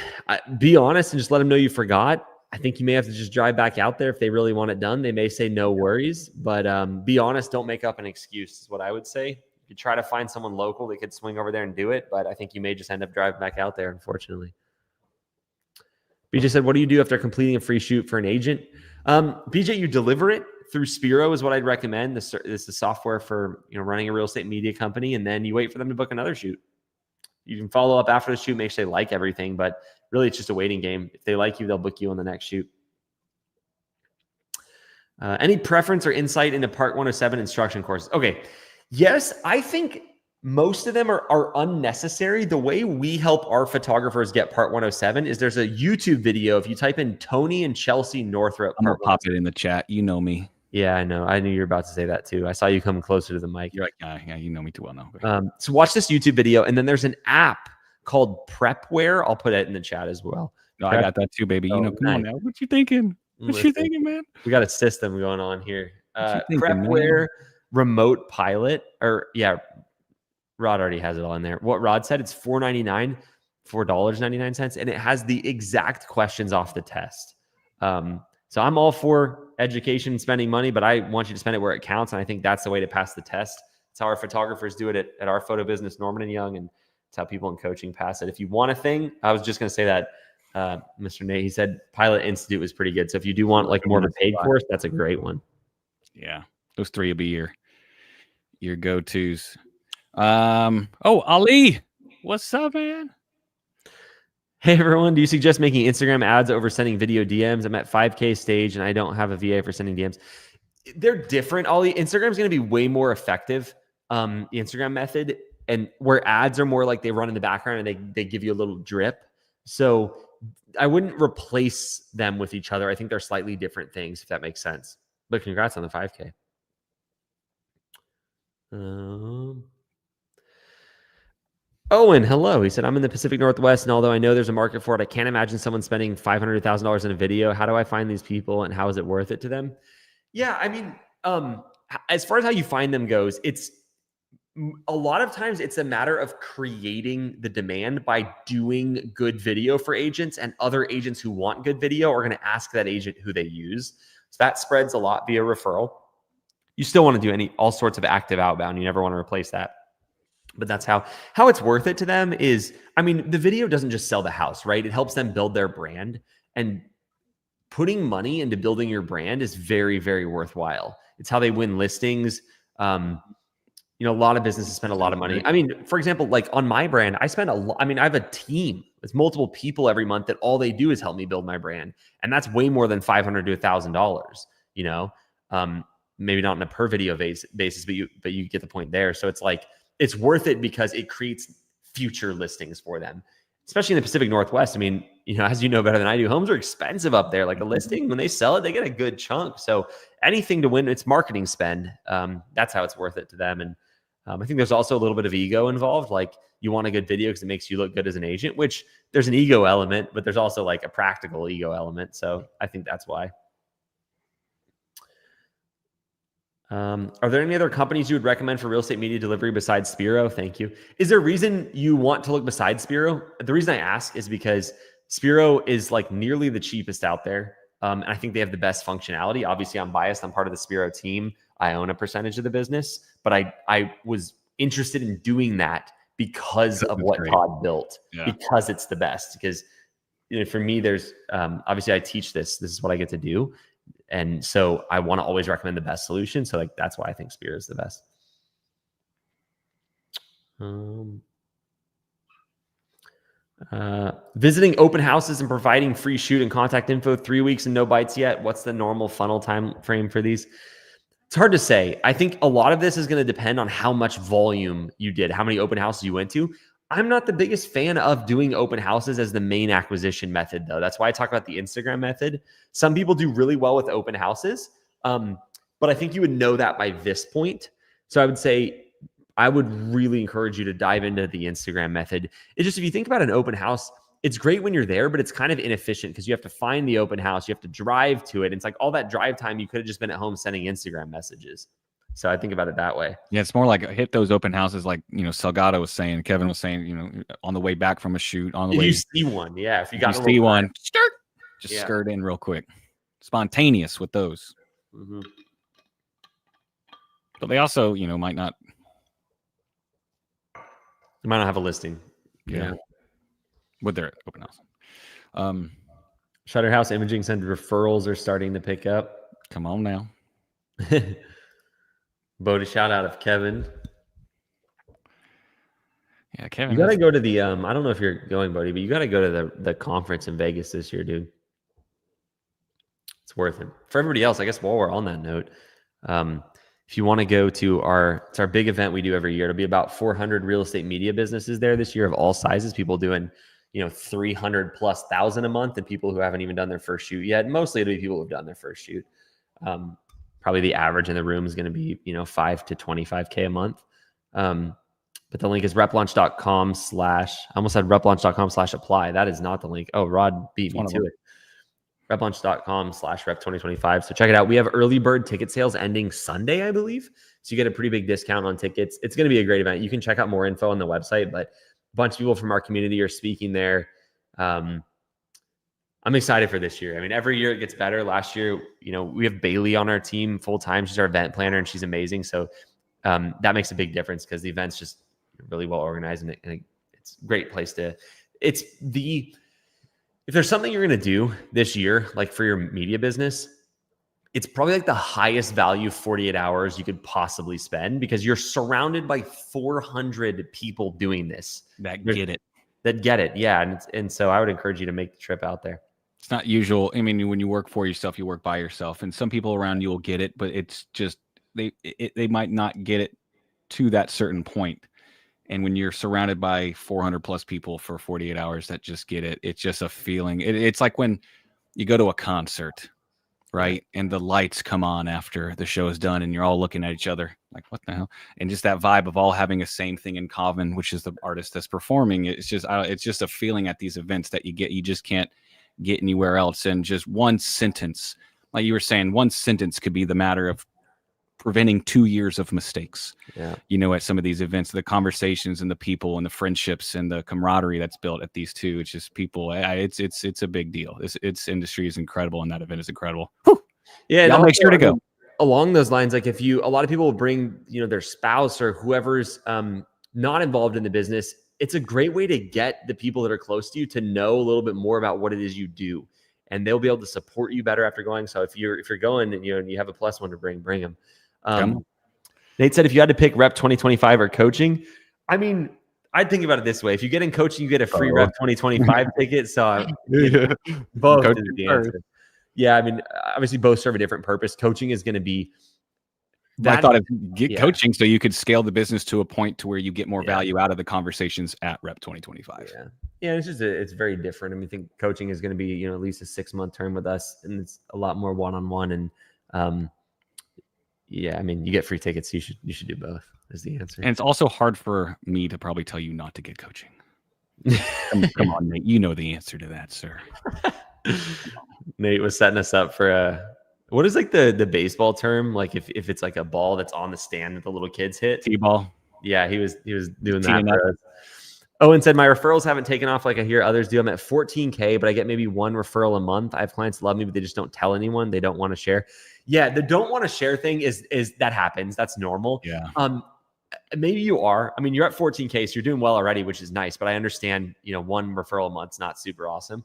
be honest and just let them know you forgot. I think you may have to just drive back out there if they really want it done. They may say no worries, but be honest. Don't make up an excuse is what I would say. You could try to find someone local that could swing over there and do it, but I think you may just end up driving back out there, unfortunately. BJ said, what do you do after completing a free shoot for an agent? BJ, you deliver it through Spiro is what I'd recommend. This is the software for running a real estate media company, and then you wait for them to book another shoot. You can follow up after the shoot, make sure they like everything, but really it's just a waiting game. If they like you, they'll book you on the next shoot. Any preference or insight into Part 107 instruction courses? Okay. Yes, I think most of them are unnecessary. The way we help our photographers get Part 107 is there's a YouTube video. If you type in Tony and Chelsea Northrup, I'm going to pop it in the chat. You know me. Yeah, I know. I knew you were about to say that too. I saw you come closer to the mic. You're like, yeah, you know me too well now. So watch this YouTube video, and then there's an app called Prepware. I'll put it in the chat as well. No, I got that too, baby. Come on now. What you thinking? What you thinking, man? We got a system going on here. Prepware Remote Pilot, Rod already has it all in there. What Rod said, it's $4.99, $4.99, and it has the exact questions off the test. So I'm all for education, spending money, but I want you to spend it where it counts, and I think that's the way to pass the test. It's how our photographers do it at our photo business, Norman and Young, and it's how people in coaching pass it. If you want a thing, I was just going to say that Mr. Nate, he said Pilot Institute was pretty good. So if you do want like more of a paid course, that's a great one. Yeah, those three will be your go-tos. Ali, what's up, man? Hey everyone, do you suggest making Instagram ads over sending video DMs? I'm at 5K stage and I don't have a VA for sending DMs. They're different. Ali, Instagram's going to be way more effective. The Instagram method, and where ads are more like they run in the background and they give you a little drip. So I wouldn't replace them with each other. I think they're slightly different things, if that makes sense. But congrats on the 5K. Owen, hello. He said, I'm in the Pacific Northwest, and although I know there's a market for it, I can't imagine someone spending $500,000 in a video. How do I find these people, and how is it worth it to them? Yeah, I mean, as far as how you find them goes, it's a lot of times it's a matter of creating the demand by doing good video for agents, and other agents who want good video are going to ask that agent who they use. So that spreads a lot via referral. You still want to do all sorts of active outbound. You never want to replace that. But that's how it's worth it to them is, I mean, the video doesn't just sell the house, right? It helps them build their brand, and putting money into building your brand is very, very worthwhile. It's how they win listings. A lot of businesses spend a lot of money. I mean, for example, like on my brand, I spend a lot. I mean, I have a team. It's multiple people every month that all they do is help me build my brand. And that's way more than $500 to $1,000, maybe not on a per video basis, but you get the point there. So it's like, it's worth it because it creates future listings for them, especially in the Pacific Northwest. I mean, as you know better than I do, homes are expensive up there. Like a listing, when they sell it, they get a good chunk. So anything to win, it's marketing spend. That's how it's worth it to them. And I think there's also a little bit of ego involved. Like you want a good video because it makes you look good as an agent, which there's an ego element, but there's also like a practical ego element. So I think that's why. Are there any other companies you would recommend for real estate media delivery besides Spiro? Thank you. Is there a reason you want to look besides Spiro? The reason I ask is because Spiro is like nearly the cheapest out there. And I think they have the best functionality. Obviously, I'm biased. I'm part of the Spiro team. I own a percentage of the business, but I was interested in doing that because of what Todd built, because it's the best. Because for me, there's obviously I teach this. This is what I get to do. And so I want to always recommend the best solution. So like, that's why I think Spiro is the best. Visiting open houses and providing free shoot and contact info, 3 weeks and no bites yet. What's the normal funnel time frame for these? It's hard to say. I think a lot of this is going to depend on how much volume you did, how many open houses you went to. I'm not the biggest fan of doing open houses as the main acquisition method, though. That's why I talk about the Instagram method. Some people do really well with open houses, but I think you would know that by this point. So I would say I would really encourage you to dive into the Instagram method. It's just, if you think about an open house, it's great when you're there, but it's kind of inefficient because you have to find the open house. You have to drive to it. And it's like all that drive time, you could have just been at home sending Instagram messages. So I think about it that way. Yeah, it's more like hit those open houses, like Salgado was saying, Kevin was saying, on the way back from a shoot, on the way you see one, yeah. If you see one, skirt in real quick, spontaneous with those. Mm-hmm. But they also, might not. They might not have a listing. Yeah. With their open house. Shutter House Imaging Center referrals are starting to pick up. Come on now. Bodie, shout out of Kevin. Yeah, Kevin. You got to go to the, I don't know if you're going, Bodie, but you got to go to the conference in Vegas this year, dude. It's worth it. For everybody else, I guess while we're on that note, if you want to go to it's our big event we do every year. It'll be about 400 real estate media businesses there this year of all sizes. People doing, 300,000+ a month, and people who haven't even done their first shoot yet. Mostly it'll be people who've done their first shoot. Probably the average in the room is going to be, 5 to 25K a month. But the link is replaunch.com/ I almost said replaunch.com/apply. That is not the link. Oh, Rod beat me to it. replaunch.com/rep2025. So check it out. We have early bird ticket sales ending Sunday, I believe. So you get a pretty big discount on tickets. It's going to be a great event. You can check out more info on the website, but a bunch of people from our community are speaking there. I'm excited for this year. I mean, every year it gets better. Last year, we have Bailey on our team full time. She's our event planner and she's amazing. So that makes a big difference because the event's just really well organized, and it's a great place to. If there's something you're going to do this year, like for your media business, it's probably like the highest value 48 hours you could possibly spend because you're surrounded by 400 people doing this that get it. Yeah. And so I would encourage you to make the trip out there. It's not usual. I mean, when you work for yourself, you work by yourself, and some people around you will get it, but it's just, they might not get it to that certain point. And when you're surrounded by 400+ people for 48 hours that just get it, it's just a feeling. It's like when you go to a concert right? And the lights come on after the show is done and you're all looking at each other like, what the hell? And just that vibe of all having the same thing in common, which is the artist that's performing. It's just a feeling at these events that you just can't get anywhere else. And just one sentence, like you were saying, one sentence could be the matter of preventing 2 years of mistakes. Yeah. At some of these events, the conversations and the people and the friendships and the camaraderie that's built at these two, it's just people. It's a big deal. It's industry is incredible, and that event is incredible. Whew. Yeah, I'll make sure to go. Along those lines, like a lot of people will bring, their spouse or whoever's not involved in the business. It's a great way to get the people that are close to you to know a little bit more about what it is you do, and they'll be able to support you better after going. So if you're going and you have a plus one to bring them. Nate said, if you had to pick Rep 2025 or coaching, I mean, I'd think about it this way. If you get in coaching, you get a free Rep 2025 ticket. So both is the answer. Yeah, I mean, obviously both serve a different purpose. Coaching is going to be I thought of coaching so you could scale the business to a point to where you get more value out of the conversations at Rep 2025. Yeah, it's just it's very different. I mean, I think coaching is going to be at least a 6-month term with us, and it's a lot more one-on-one. And I mean, you get free tickets. You should do both. Is the answer. And it's also hard for me to probably tell you not to get coaching. Come on, Nate. You know the answer to that, sir. Nate was setting us up for what is like the baseball term? Like if it's like a ball that's on the stand that the little kids hit. T-ball. Yeah, he was doing that for us. Owen said, my referrals haven't taken off like I hear others do. I'm at 14K, but I get maybe one referral a month. I have clients that love me, but they just don't tell anyone. They don't want to share. Yeah, the don't want to share thing is that happens. That's normal. Yeah. Maybe you are. I mean, you're at 14K, so you're doing well already, which is nice. But I understand, one referral a month's not super awesome.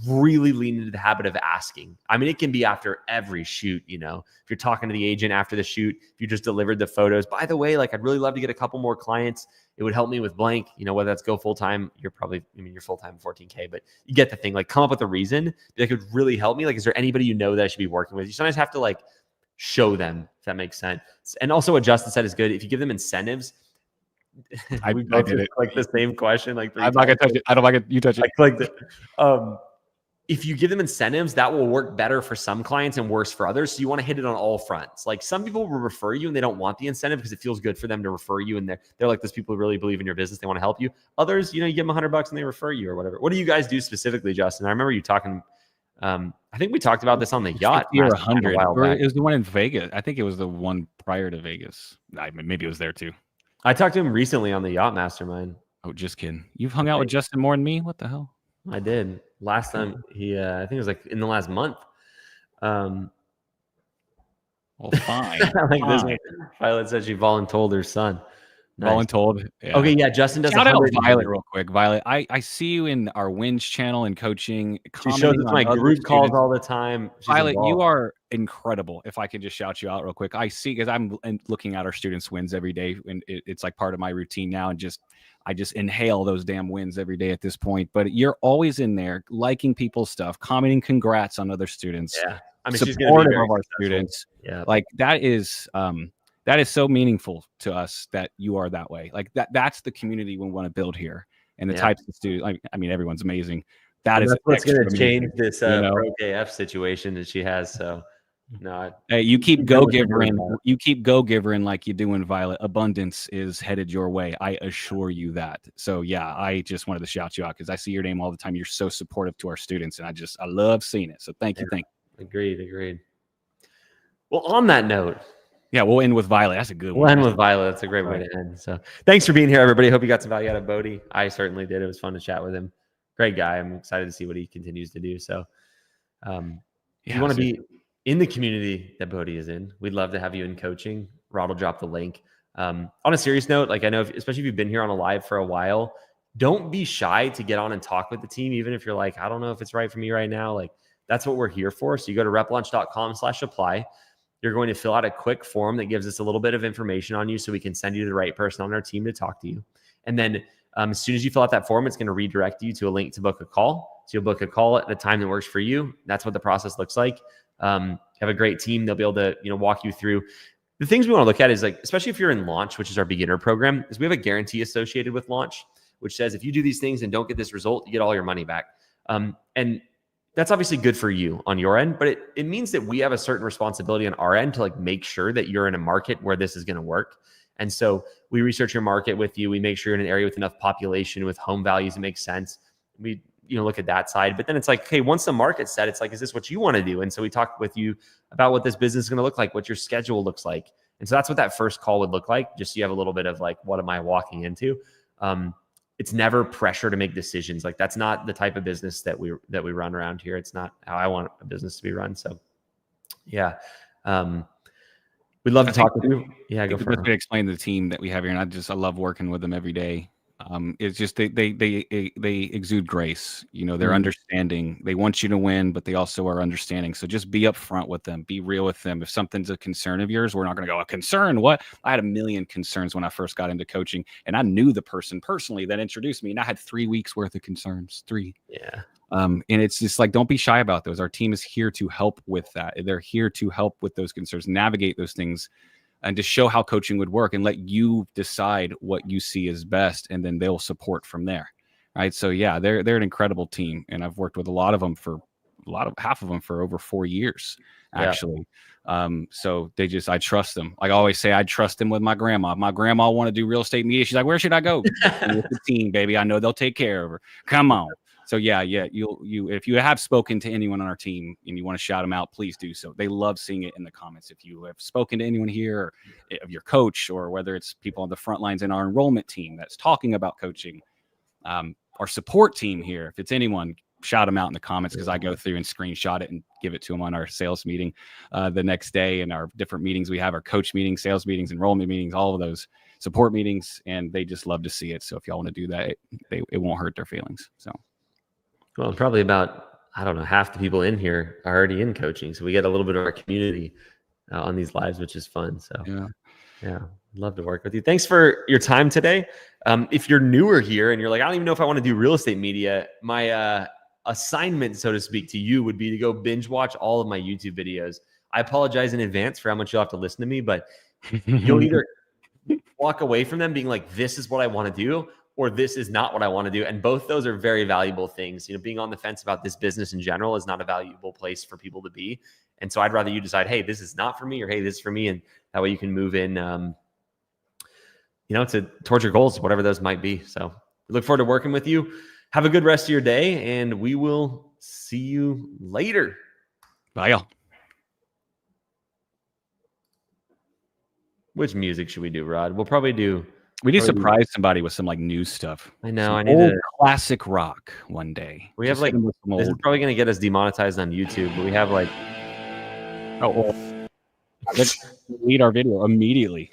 Really lean into the habit of asking. I mean, it can be after every shoot, if you're talking to the agent after the shoot, if you just delivered the photos, by the way, like I'd really love to get a couple more clients. It would help me with blank, whether that's go full-time, you're full-time 14K, but you get the thing, like come up with a reason that could really help me. Like, is there anybody that I should be working with? You sometimes have to like show them, if that makes sense. And also what Justin said is good. If you give them incentives, I did it. Like the same question. Like I'm not gonna touch it. I don't like it. You touch it. I clicked it. If you give them incentives, that will work better for some clients and worse for others. So you want to hit it on all fronts. Like some people will refer you and they don't want the incentive because it feels good for them to refer you. And they're like, those people who really believe in your business. They want to help you. Others, you give them $100 and they refer you or whatever. What do you guys do specifically, Justin? I remember you talking. I think we talked about this on the yacht. Or 100. It was the one in Vegas. I think it was the one prior to Vegas. Maybe it was there too. I talked to him recently on the Yacht Mastermind. Oh, just kidding. You've hung out with Justin more than me? What the hell? I did. Last time I think it was like in the last month. Well, fine. Like this Violet said she voluntold her son. Nice. Voluntold. Yeah. Okay, yeah. Justin does. Shout out Violet real quick. Violet, I see you in our wins channel and coaching. She shows us my group calls all the time. She's Violet, involved. you are incredible. If I could just shout you out real quick, I see because I'm looking at our students' wins every day, and it's like part of my routine now. And I just inhale those damn wins every day at this point. But you're always in there, liking people's stuff, commenting, congrats on other students. Yeah, I mean, supportive of our students. Yeah, like that is so meaningful to us that you are that way. Like that's the community we want to build here, and the types of students. I mean, everyone's amazing. That's what's going to change this Pro AF situation that she has. So, no. Hey, you keep go-givering. You keep go-givering like you're doing, Violet. Abundance is headed your way. I assure you that. So, yeah, I just wanted to shout you out because I see your name all the time. You're so supportive to our students, and I love seeing it. So, thank you. Agreed. Well, on that note. Yeah, we'll end with Violet. That's a good one. We'll end with Violet. That's a great way to end. So thanks for being here, everybody. Hope you got some value out of Bodie. I certainly did. It was fun to chat with him. Great guy. I'm excited to see what he continues to do. So if you want to be in the community that Bodie is in, we'd love to have you in coaching. Rod will drop the link. On a serious note, like I know, especially if you've been here on a live for a while, don't be shy to get on and talk with the team. Even if you're like, I don't know if it's right for me right now. Like that's what we're here for. So you go to replaunch.com/apply. You're going to fill out a quick form that gives us a little bit of information on you so we can send you to the right person on our team to talk to you. And then as soon as you fill out that form, it's going to redirect you to a link to book a call. So you'll book a call at the time that works for you. That's what the process looks like. You have a great team. They'll be able to, walk you through. The things we want to look at is like, especially if you're in Launch, which is our beginner program, is we have a guarantee associated with Launch, which says if you do these things and don't get this result, you get all your money back. And that's obviously good for you on your end, but it means that we have a certain responsibility on our end to like make sure that you're in a market where this is going to work. And so we research your market with you. We make sure you're in an area with enough population, with home values that make sense. We, look at that side, but then it's like, okay, once the market's set, it's like, is this what you want to do? And so we talk with you about what this business is going to look like, what your schedule looks like. And so that's what that first call would look like. Just so you have a little bit of like, what am I walking into? It's never pressure to make decisions. Like that's not the type of business that we run around here. It's not how I want a business to be run. So yeah. We'd love to talk with you. Yeah, go for it. To explain the team that we have here, and I love working with them every day. It's just they exude grace. They're understanding. They want you to win, but they also are understanding. So just be upfront with them. Be real with them. If something's a concern of yours, we're not going to go, a concern? What? I had a million concerns when I first got into coaching, and I knew the person personally that introduced me, and I had 3 weeks worth of concerns. 3. Yeah. And it's just like, don't be shy about those. Our team is here to help with that. They're here to help with those concerns, navigate those things, and to show how coaching would work and let you decide what you see as best. And then they'll support from there. Right. So yeah, they're an incredible team. And I've worked with half of them for over 4 years, actually. Yeah. So I trust them. Like I always say, I trust them with my grandma. My grandma want to do real estate media. She's like, where should I go? With the team, baby. I know they'll take care of her. Come on. So yeah, you if you have spoken to anyone on our team and you want to shout them out, please do so. They love seeing it in the comments. If you have spoken to anyone here, or of your coach, or whether it's people on the front lines in our enrollment team that's talking about coaching, our support team here, if it's anyone, shout them out in the comments, because I go through and screenshot it and give it to them on our sales meeting the next day, and our different meetings we have, our coach meetings, sales meetings, enrollment meetings, all of those support meetings, and they just love to see it. So if y'all want to do that, it won't hurt their feelings. So. Well, probably about, I don't know, half the people in here are already in coaching. So we get a little bit of our community on these lives, which is fun. So yeah, love to work with you. Thanks for your time today. If you're newer here and you're like, I don't even know if I want to do real estate media, my assignment, so to speak, to you would be to go binge watch all of my YouTube videos. I apologize in advance for how much you'll have to listen to me, but you'll either walk away from them being like, this is what I want to do, or this is not what I want to do. And both those are very valuable things. Being on the fence about this business in general is not a valuable place for people to be. And so I'd rather you decide, hey, this is not for me, or hey, this is for me. And that way you can move in, towards your goals, whatever those might be. So we look forward to working with you. Have a good rest of your day, and we will see you later. Bye, y'all. Which music should we do, Rod? We'll probably do... We need to surprise somebody with some like new stuff. I know. Some old classic rock one day. We have like, this is probably going to get us demonetized on YouTube, but we have like, let's delete our video immediately.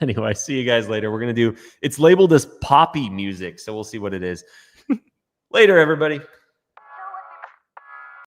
Anyway, see you guys later. We're going to do, it's labeled as poppy music, so we'll see what it is. Later, everybody.